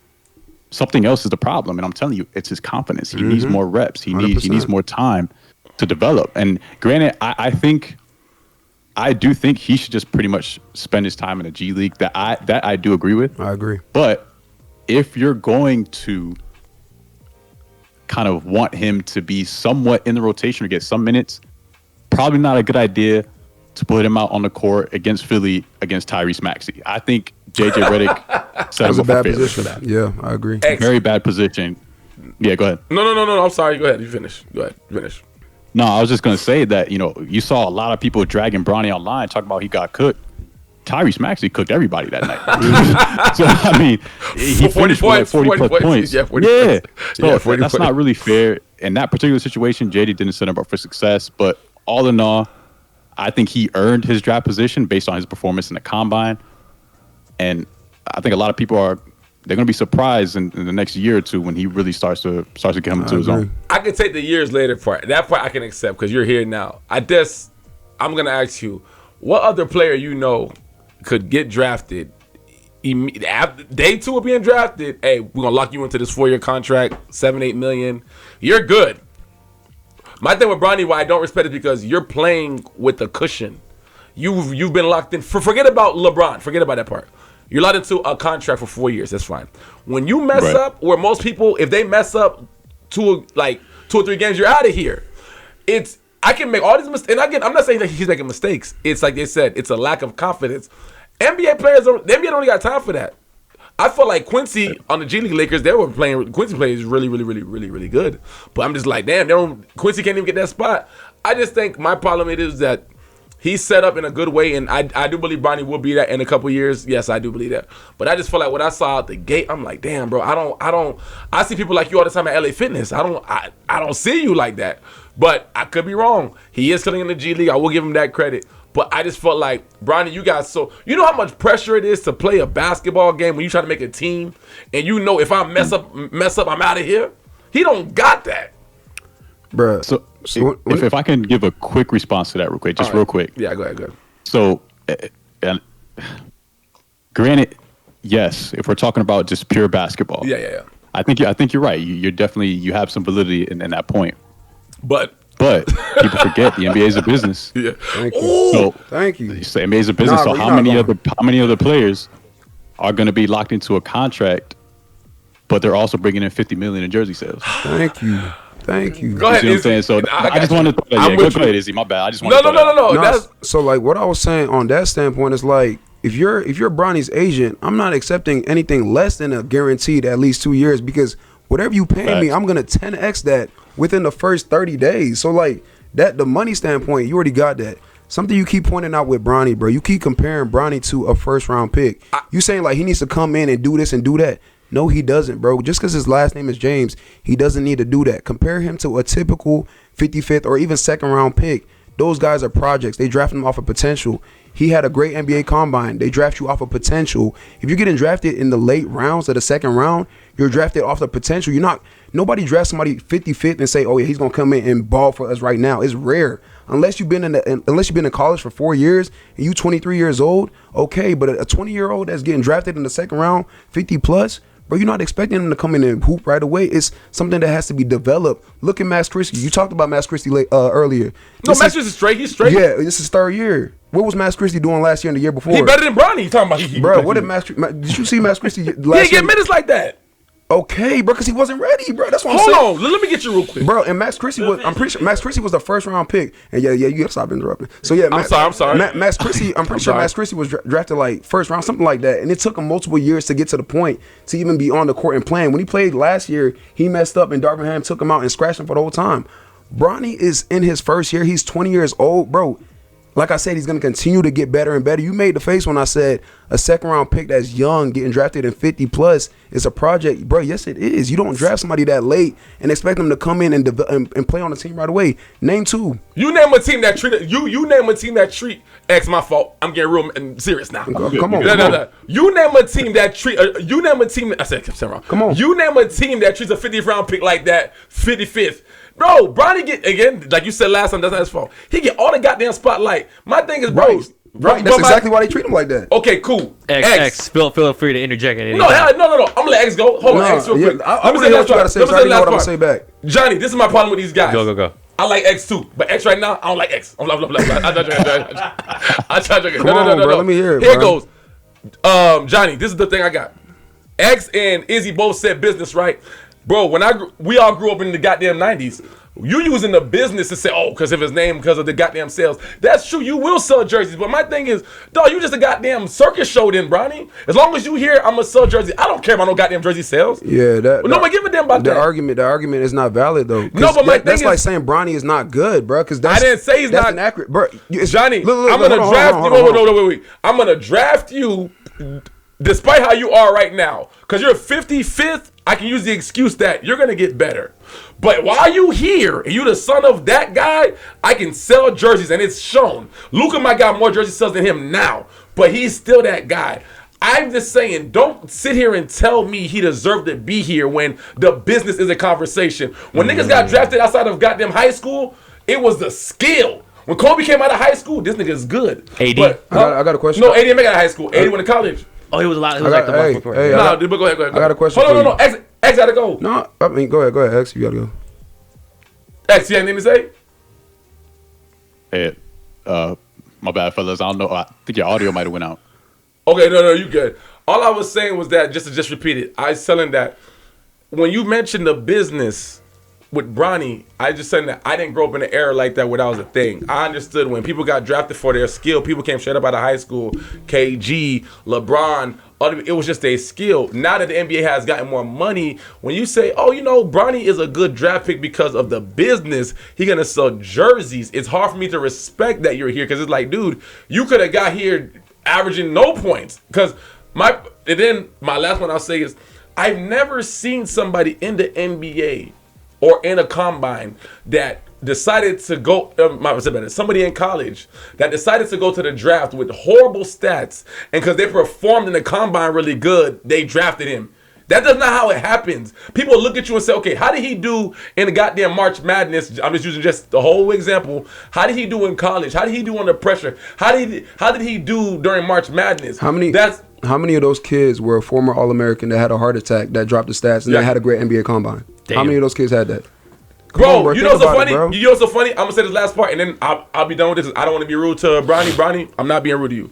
Something else is the problem. And I'm telling you, it's his confidence. He needs more reps. He needs more time to develop. And granted, I do think he should just pretty much spend his time in the G League. That I do agree with. I agree. But if you're going to kind of want him to be somewhat in the rotation or get some minutes, probably not a good idea to put him out on the court against Philly against Tyrese Maxey. I think JJ Redick set him up for failure for that. Yeah, I agree. Very bad position. Yeah, go ahead. No. I'm sorry. Go ahead. You finish. Go ahead. Finish. No, I was just going to say that, you saw a lot of people dragging Bronny online, talking about he got cooked. Tyrese Maxey cooked everybody that night. So, I mean, he 40 points. 40 plus points. Yeah, 40 yeah. points. So Yeah, 40 that's points. not really fair. In that particular situation, JD didn't set him up for success. But all in all, I think he earned his draft position based on his performance in the combine. And I think a lot of people they're going to be surprised in the next year or two when he really starts to get him into his own. I can take the years later part. That part I can accept because you're here now. I'm going to ask you, what other player could get drafted day 2 of being drafted? Hey, we're going to lock you into this 4-year contract, $7-8 million. You're good. My thing with Bronny, why I don't respect it, because you're playing with a cushion. You've been locked in. Forget about LeBron. Forget about that part. You're locked into a contract for 4 years. That's fine. When you mess up, where most people, if they mess up 2 or 3 games, you're out of here. I can make all these mistakes. And again, I'm not saying that he's making mistakes. It's like they said, it's a lack of confidence. NBA players, the NBA don't got time for that. I feel like Quincy on the G League Lakers, Quincy plays really, really, really, really, really good. But I'm just like, damn, Quincy can't even get that spot. I just think my problem is that he's set up in a good way, and I do believe Bronny will be that in a couple years. Yes, I do believe that. But I just feel like what I saw out the gate, I'm like, damn, bro, I see people like you all the time at LA Fitness. I don't see you like that. But I could be wrong. He is killing in the G League. I will give him that credit. But I just felt like, Bronny, you know how much pressure it is to play a basketball game when you try to make a team, and if I mess up, I'm out of here. He don't got that, Bruh. So if I can give a quick response to that real quick, real quick. Yeah, go ahead. So, and granted, yes, if we're talking about just pure basketball, Yeah. I think you're right. You're definitely, you have some validity in that point. But people forget the NBA is a business. yeah, Thank you. So Thank you. you say NBA is a business. Nah, so bro, how you're not many other players are going to be locked into a contract, but they're also bringing in $50 million in jersey sales? Thank you. go You ahead. see what I'm saying? So I just wanted to. I'm Go with you. ahead, Izzy. My bad. I just No. wanted to. No, so like what I was saying on that standpoint is like if you're Bronny's agent, I'm not accepting anything less than a guaranteed at least 2 years, because whatever you pay me, I'm gonna 10x that within the first 30 days. So like that, the money standpoint, you already got that. Something you keep pointing out with Bronny, bro. You keep comparing Bronny to a first round pick. You saying like he needs to come in and do this and do that. No, he doesn't, bro. Just because his last name is James, he doesn't need to do that. Compare him to a typical 55th or even second round pick. Those guys are projects. They draft him off of potential. He had a great NBA combine. They draft you off of potential. If you're getting drafted in the late rounds of the second round, you're drafted off the potential. Nobody drafts somebody 55th and say, oh yeah, he's gonna come in and ball for us right now. It's rare. Unless you've been in college for 4 years and you 23 years old, okay. But a 20-year-old that's getting drafted in the second round, 50 plus, bro, you're not expecting him to come in and hoop right away. It's something that has to be developed. Look at Max Christie. You talked about Max Christie earlier. No, Max Christie's straight. He's straight. Yeah, this is third year. What was Max Christie doing last year and the year before? He better than Bronny. You talking about? Bro, what did did you see Max Christie last year? He didn't get minutes like that. Okay, bro, because he wasn't ready, bro. That's what I'm saying. saying. Hold on, let me get you real quick, bro. And Max Christie was, I'm pretty sure Max Christie was the first round pick. And yeah, you gotta stop interrupting. So yeah, I'm sorry. Max Christie, I'm pretty sure Max Christie was drafted like first round, something like that. And it took him multiple years to get to the point to even be on the court and playing. When he played last year, he messed up, and Darvin Ham took him out and scratched him for the whole time. Bronny is in his first year. He's 20 years old, bro. Like I said, he's going to continue to get better and better. You made the face when I said a second round pick that's young, getting drafted in 50 plus is a project. Bro, yes, it is. You don't draft somebody that late and expect them to come in and play on the team right away. Name two. You name a team that treat you name a team that treat X. My fault. I'm getting real and serious now. Come on. You name a team that treat. You name a team. I said wrong. Come on. You name a team that treats a 50th round pick like that. 55th. Bro, Bronny get, again, like you said last time, that's not his fault. He get all the goddamn spotlight. My thing is, bro. Right. That's exactly why they treat him like that. Okay, cool. X. Feel free to interject. No. I'm gonna let X go. Hold on, X real quick. I'm gonna say what you gotta say. So I know what I'm gonna say back. Johnny, this is my problem with these guys. Go. I like X too, but X right now, I don't like X. I try to Come on, bro. Let me hear it. Here it goes. Johnny, this is the thing I got. X and Izzy both said business, right? Bro, we all grew up in the goddamn 90s. You using the business to say, oh, because of his name, because of the goddamn sales. That's true. You will sell jerseys. But my thing is, dog, you just a goddamn circus show then, Bronny. As long as you here, I'm going to sell jerseys. I don't care about no goddamn jersey sales. Yeah. Nobody give a damn about that. The argument is not valid, though. No, but my thing that's is, like saying Bronny is not good, bro. Because I didn't say he's that's not. inaccurate. Bro, Johnny, I'm going to draft you. Wait. I'm going to draft you despite how you are right now. Because you're 55th. I can use the excuse that you're going to get better. But while you here and you the son of that guy, I can sell jerseys, and it's shown. Luka might got more jersey sales than him now, but he's still that guy. I'm just saying, don't sit here and tell me he deserved to be here when the business is a conversation. When niggas got drafted outside of goddamn high school, it was the skill. When Kobe came out of high school, this nigga is good. AD? But, I got a question. No, AD ain't make it out of high school. AD went to college. Oh, he was a lot. He was like the basketball player. Nah, dude, but go ahead. I got a question. Hold on, no. X gotta go. No, I mean, go ahead. X, you gotta go. X, you have anything to say? Hey, my bad, fellas. I don't know. I think your audio might have went out. Okay, no, you good. All I was saying was that, just to repeat it, I was telling that when you mentioned the business with Bronny, I just said that I didn't grow up in an era like that where that was a thing. I understood when people got drafted for their skill, people came straight up out of high school, KG, LeBron, it was just a skill. Now that the NBA has gotten more money, when you say, oh, Bronny is a good draft pick because of the business, he gonna sell jerseys, it's hard for me to respect that you're here because it's like, dude, you could have got here averaging no points. Because my last one I'll say is, I've never seen somebody in the NBA or in a combine that decided to go, somebody in college that decided to go to the draft with horrible stats, and because they performed in the combine really good, they drafted him. That's not how it happens. People look at you and say, okay, how did he do in the goddamn March Madness? I'm just using just the whole example. How did he do in college? How did he do under pressure? How did he do during March Madness? How many of those kids were a former All-American that had a heart attack that dropped the stats and they had a great NBA combine? Damn. How many of those kids had that? Bro, you know what's so funny? You know what's so funny? I'm gonna say this last part, and then I'll be done with this. I don't want to be rude to Bronny. Bronny, I'm not being rude to you.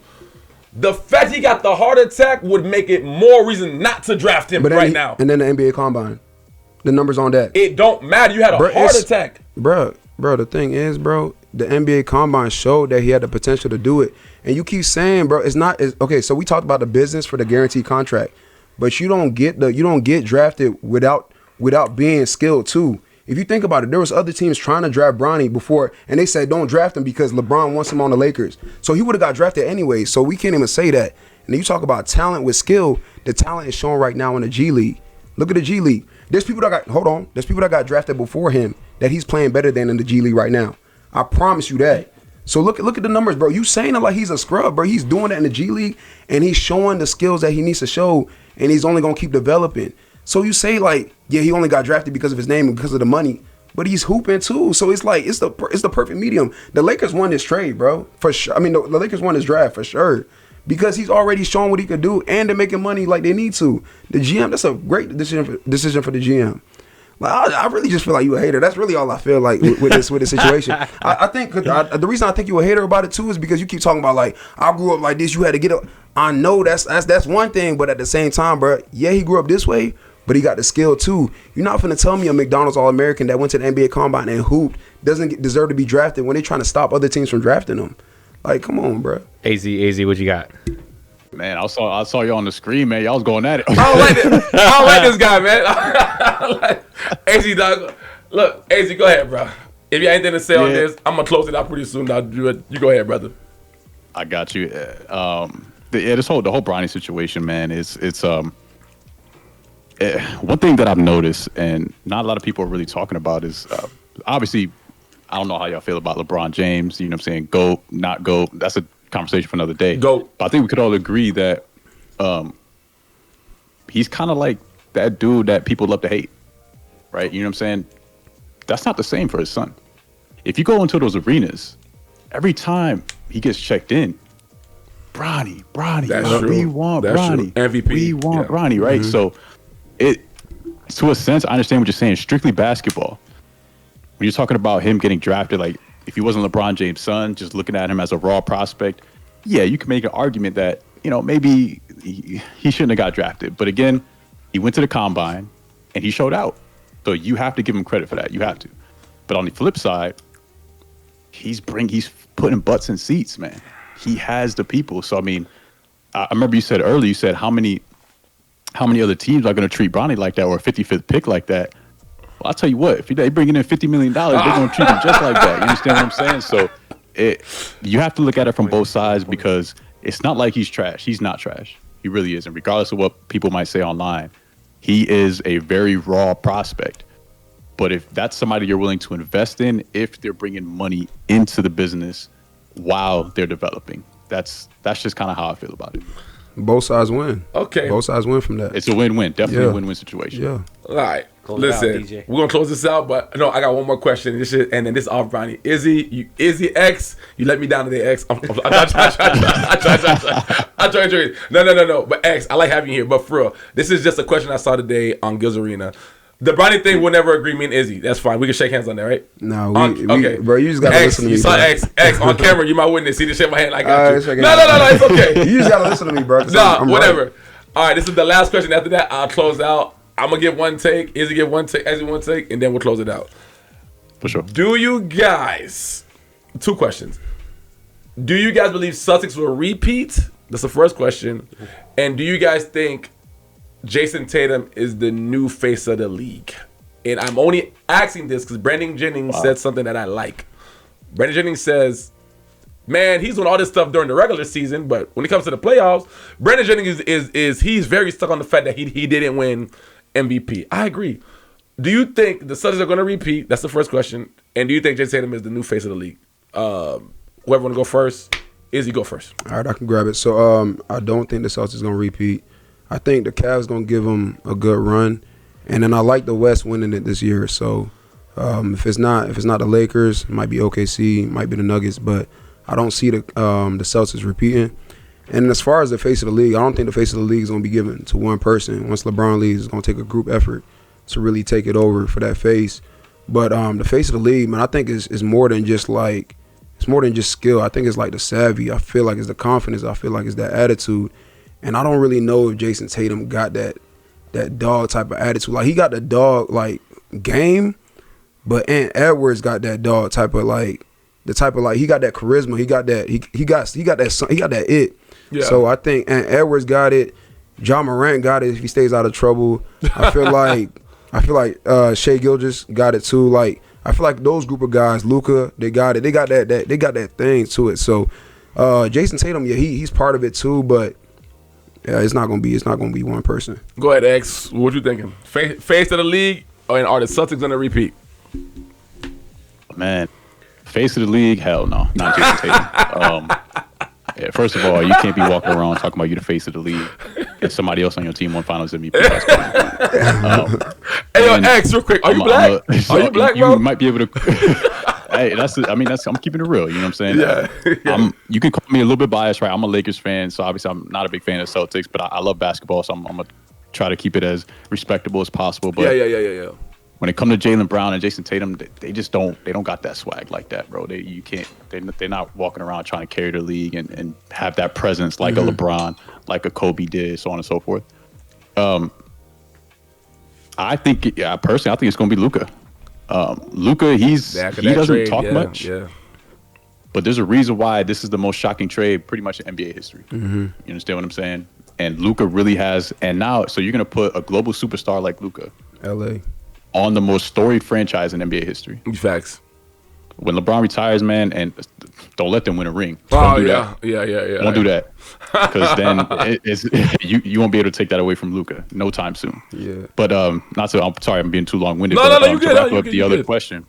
The fact he got the heart attack would make it more reason not to draft him now. And then the NBA combine, the numbers on that. It don't matter. You had a heart attack. Bro, the thing is, bro, the NBA Combine showed that he had the potential to do it. And you keep saying, bro, okay. So we talked about the business for the guaranteed contract, but you don't get drafted without being skilled too. If you think about it, there was other teams trying to draft Bronny before, and they said don't draft him because LeBron wants him on the Lakers. So he would have got drafted anyway. So we can't even say that. And you talk about talent with skill. The talent is shown right now in the G League. Look at the G League. There's people that got drafted before him that he's playing better than in the G League right now. I promise you that. So look at the numbers, bro. You saying it like he's a scrub, bro. He's doing that in the G League, and he's showing the skills that he needs to show, and he's only gonna keep developing. So you say like, yeah, he only got drafted because of his name and because of the money, but he's hooping too. So it's like it's the perfect medium. The Lakers won this trade, bro, for sure. I mean, the Lakers won this draft for sure because he's already shown what he could do, and they're making money like they need to. The GM, that's a great decision for the GM. Like, I really just feel like you a hater. That's really all I feel like with this situation. I think the reason I think you a hater about it too is because you keep talking about like I grew up like this. You had to get up. I know that's one thing, but at the same time, bro, yeah, he grew up this way, but he got the skill too. You're not finna tell me a McDonald's All-American that went to the NBA Combine and hooped doesn't deserve to be drafted when they trying to stop other teams from drafting him. Like, come on, bro. AZ, what you got? Man, I saw you on the screen, man. Y'all was going at it. I don't like this guy, man. AZ, dog. Look, AZ, go ahead, bro. If you ain't anything to say on this, I'm gonna close it out pretty soon. You go ahead, brother. I got you. The whole Bronny situation, man, it's one thing that I've noticed, and not a lot of people are really talking about is obviously I don't know how y'all feel about LeBron James. You know what I'm saying? GOAT, not GOAT. That's a conversation for another day. GOAT. But I think we could all agree that he's kind of like that dude that people love to hate, right? You know what I'm saying? That's not the same for his son. If you go into those arenas, every time he gets checked in, Bronny, That's true. We want That's Bronny. true. MVP. We want Yeah. Bronny, right? Mm-hmm. So to a sense, I understand what you're saying. Strictly basketball. When you're talking about him getting drafted, like if he wasn't LeBron James' son, just looking at him as a raw prospect, yeah, you can make an argument that, you know, maybe he shouldn't have got drafted. But again, he went to the combine and he showed out. So you have to give him credit for that. You have to. But on the flip side, he's putting butts in seats, man. He has the people. So I mean, I remember you said earlier, how many other teams are going to treat Bronny like that or a 55th pick like that? Well, I'll tell you what, if they bringing in $50 million, they're going to treat him just like that. You understand what I'm saying? So you have to look at it from both sides because it's not like he's trash. He's not trash. He really isn't. Regardless of what people might say online, he is a very raw prospect. But if that's somebody you're willing to invest in, if they're bringing money into the business while they're developing, that's just kind of how I feel about it. Both sides win. Okay. Both sides win from that. It's a win-win. Definitely a win-win situation. Yeah. All right. Close it out, Listen, DJ. we're gonna close this out, but no, I got one more question. And then this off Bronny. Izzy X, you let me down today, X. I try. No. But X, I like having you here. But for real, this is just a question I saw today on Gills Arena. The Bronny thing will never agree, me and Izzy. That's fine. We can shake hands on that, right? No, okay. Bro, you just gotta X, listen to me. You saw bro. X on camera. You my witness. See the shit in my hand. I got you. shake No, hands. it's okay. You just gotta listen to me, bro. 'cause Nah, I'm whatever. right. All right, this is the last question. After that, I'll close out. I'm gonna give one take. Izzy give one take. Izzy one take, and then we'll close it out. For sure. Do you guys? Two questions. Do you guys believe Celtics will repeat? That's the first question. And do you guys think Jason Tatum is the new face of the league? And I'm only asking this because Brandon Jennings said something that I like. Brandon Jennings says, man, he's doing all this stuff during the regular season, but when it comes to the playoffs, Brandon Jennings is he's very stuck on the fact that he didn't win MVP. I agree. Do you think the Celtics are going to repeat? That's the first question. And do you think Jason Tatum is the new face of the league? Whoever want to go first, Izzy, go first. All right, I can grab it. So I don't think the Celtics going to repeat. I think the Cavs going to give them a good run. And then I like the West winning it this year. So if it's not the Lakers, it might be OKC, might be the Nuggets, but I don't see the Celtics repeating. And as far as the face of the league, I don't think the face of the league is going to be given to one person. Once LeBron leaves, it's going to take a group effort to really take it over for that face. But the face of the league, man, I think is more than just like it's more than just skill. I think it's like the savvy. I feel like it's the confidence. I feel like it's that attitude. And I don't really know if Jason Tatum got that dog type of attitude. Like he got the dog like game, but Ant Edwards got that dog type of like the type of like he got that charisma, he got that he got that it. Yeah. So I think and Edwards got it. John Morant got it if he stays out of trouble. I feel like Shai Gilgeous got it too. Like I feel like those group of guys, Luka, they got it. They got that thing to it. So Jason Tatum, yeah, he's part of it too, but yeah, it's not gonna be one person. Go ahead, X. What you thinking? Face of the league, or are the Celtics gonna repeat? Man, face of the league? Hell no, not Jason Tatum. Yeah, first of all, you can't be walking around talking about you the face of the league and somebody else on your team won Finals MVP. Hey, yo, X, real quick. Are you black? Are you black, bro? You might be able to. Hey, I'm keeping it real. You know what I'm saying? Yeah. You can call me a little bit biased, right? I'm a Lakers fan, so obviously I'm not a big fan of Celtics, but I love basketball, so I'm gonna try to keep it as respectable as possible. But Yeah. when it comes to Jaylen Brown and Jason Tatum, they just don't got that swag like that, bro. They're not walking around trying to carry the league and have that presence like a LeBron, like a Kobe did, so on and so forth. I think it's gonna be Luka. Luka, he doesn't talk much. Yeah. But there's a reason why this is the most shocking trade pretty much in NBA history. You understand what I'm saying? And Luka really has, and now, so you're going to put a global superstar like Luka LA on the most storied franchise in NBA history. Facts. When LeBron retires, man, and don't let them win a ring. Oh, Don't do yeah. that. Don't do that. Because then you won't be able to take that away from Luka no time soon. Yeah. But I'm sorry, I'm being too long-winded. No, you to good. wrap You up good, the you other good. question.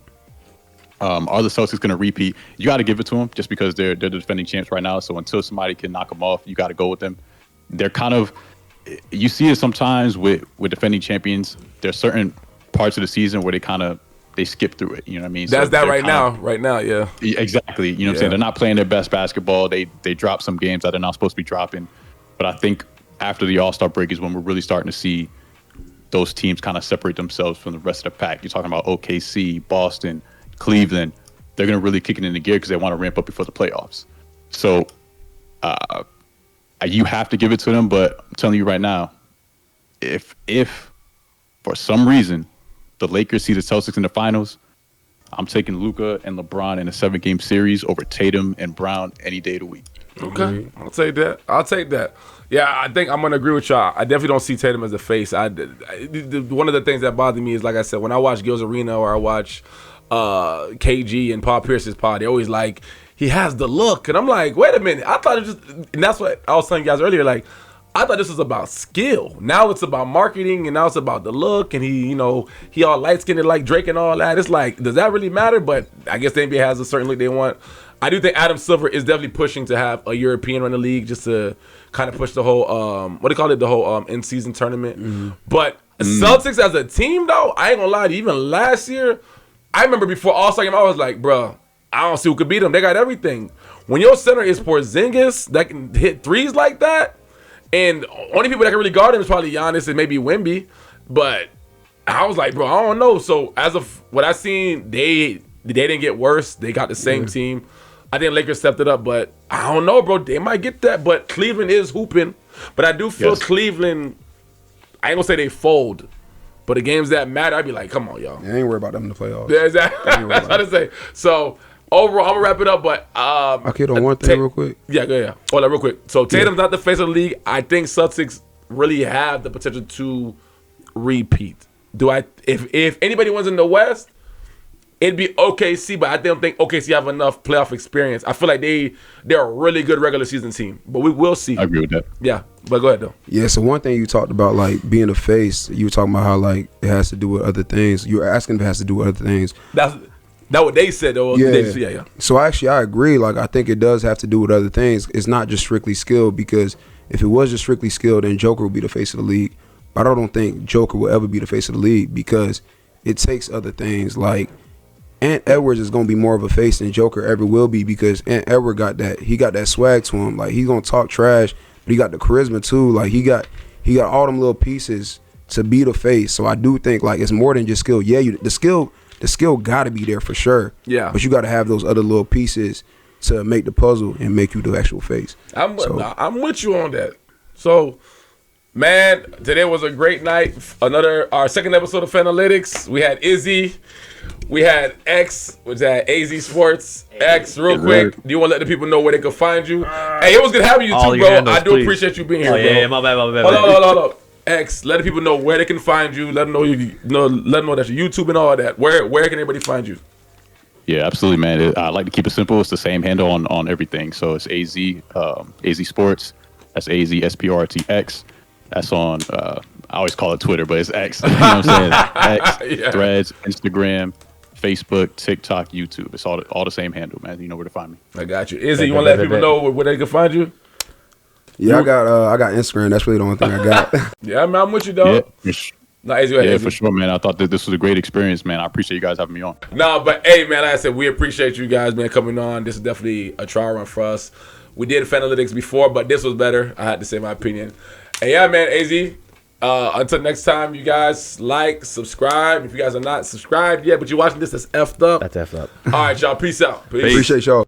Are the Celtics going to repeat? You got to give it to them just because they're the defending champs right now. So until somebody can knock them off, you got to go with them. They're kind of, you see it sometimes with defending champions. There's certain parts of the season where they skip through it. You know what I mean? That's that right now. Yeah. Exactly. You know what I'm saying? They're not playing their best basketball. They drop some games that they're not supposed to be dropping. But I think after the All-Star break is when we're really starting to see those teams kind of separate themselves from the rest of the pack. You're talking about OKC, Boston, Cleveland. They're going to really kick it into gear because they want to ramp up before the playoffs. So you have to give it to them. But I'm telling you right now, if for some reason the Lakers see the Celtics in the finals, I'm taking Luka and LeBron in a 7-game series over Tatum and Brown any day of the week. Okay, I'll take that. Yeah, I think I'm gonna agree with y'all. I definitely don't see Tatum as a face. One of the things that bothered me is, like I said, when I watch Gil's Arena or I watch KG and Paul Pierce's pod, they always like, he has the look, and I'm like, wait a minute, I thought it just, and that's what I was telling you guys earlier, like, I thought this was about skill. Now it's about marketing, and now it's about the look, and he all light-skinned like Drake and all that. It's like, does that really matter? But I guess the NBA has a certain look they want. I do think Adam Silver is definitely pushing to have a European run the league just to kind of push the whole, the whole in-season tournament. But Celtics as a team, though, I ain't gonna lie to you, even last year, I remember before All-Star game, I was like, bro, I don't see who could beat them. They got everything. When your center is Porzingis that can hit threes like that, and only people that can really guard him is probably Giannis and maybe Wemby. But I was like, bro, I don't know. So as of what I seen, they didn't get worse. They got the same team. I think Lakers stepped it up, but I don't know, bro. They might get that. But Cleveland is hooping. But I do feel Cleveland, I ain't gonna say they fold. But the games that matter, I'd be like, come on, y'all. Yeah, I ain't worried about them in the playoffs. Yeah, exactly. That's what I say. So overall, I'm gonna wrap it up, but I kid on one thing real quick. Yeah, go ahead. Hold on, real quick. So Tatum's not the face of the league. I think Celtics really have the potential to repeat. If anybody wins in the West, it'd be OKC, but I don't think OKC have enough playoff experience. I feel like they're a really good regular season team, but we will see. I agree with that. Yeah, but go ahead though. Yeah, so one thing you talked about, like being a face, you were talking about how like it has to do with other things. You were asking if it has to do with other things. That's what they said though. Yeah. So actually, I agree. Like I think it does have to do with other things. It's not just strictly skill, because if it was just strictly skill, then Joker would be the face of the league. But I don't think Joker will ever be the face of the league because it takes other things. Like Ant Edwards is gonna be more of a face than Joker ever will be, because Ant Edwards got that swag to him. Like he's gonna talk trash, but he got the charisma too. Like he got all them little pieces to be the face. So I do think like it's more than just skill. Yeah, the skill got to be there for sure. Yeah, but you got to have those other little pieces to make the puzzle and make you the actual face. I'm with you on that. So Man, today was a great night. Our second episode of Fanalytics. We had Izzy. We had X, which is at AZsportX. X, real quick, do you want to let the people know where they can find you? Hey, it was good having you too, bro. Handles, I do appreciate you being here, bro. Yeah, my bad. Hold on. X, let the people know where they can find you. Let them know let them know that your YouTube and all that. Where can everybody find you? Yeah, absolutely, man. I like to keep it simple. It's the same handle on everything. So it's AZ Sports. That's AZsportX. That's on. I always call it Twitter, but it's X. You know what I'm saying? X, Yeah. Threads, Instagram, Facebook, TikTok, YouTube. It's all the same handle, man. You know where to find me. I got you. Izzy, you want to let people know where they can find you? Yeah, I got Instagram. That's really the only thing I got. Yeah, I'm with you, dog. Yeah, Nah, Izzy, go ahead, Izzy. for sure, man. I thought that this was a great experience, man. I appreciate you guys having me on. Nah, but hey, man, like I said, we appreciate you guys, man, coming on. This is definitely a trial run for us. We did Fanalytics before, but this was better. I had to say my opinion. And yeah, man, AZ, until next time, you guys like, subscribe. If you guys are not subscribed yet, but you're watching this, that's effed up. That's effed up. All right, y'all. Peace out. Peace. Appreciate y'all.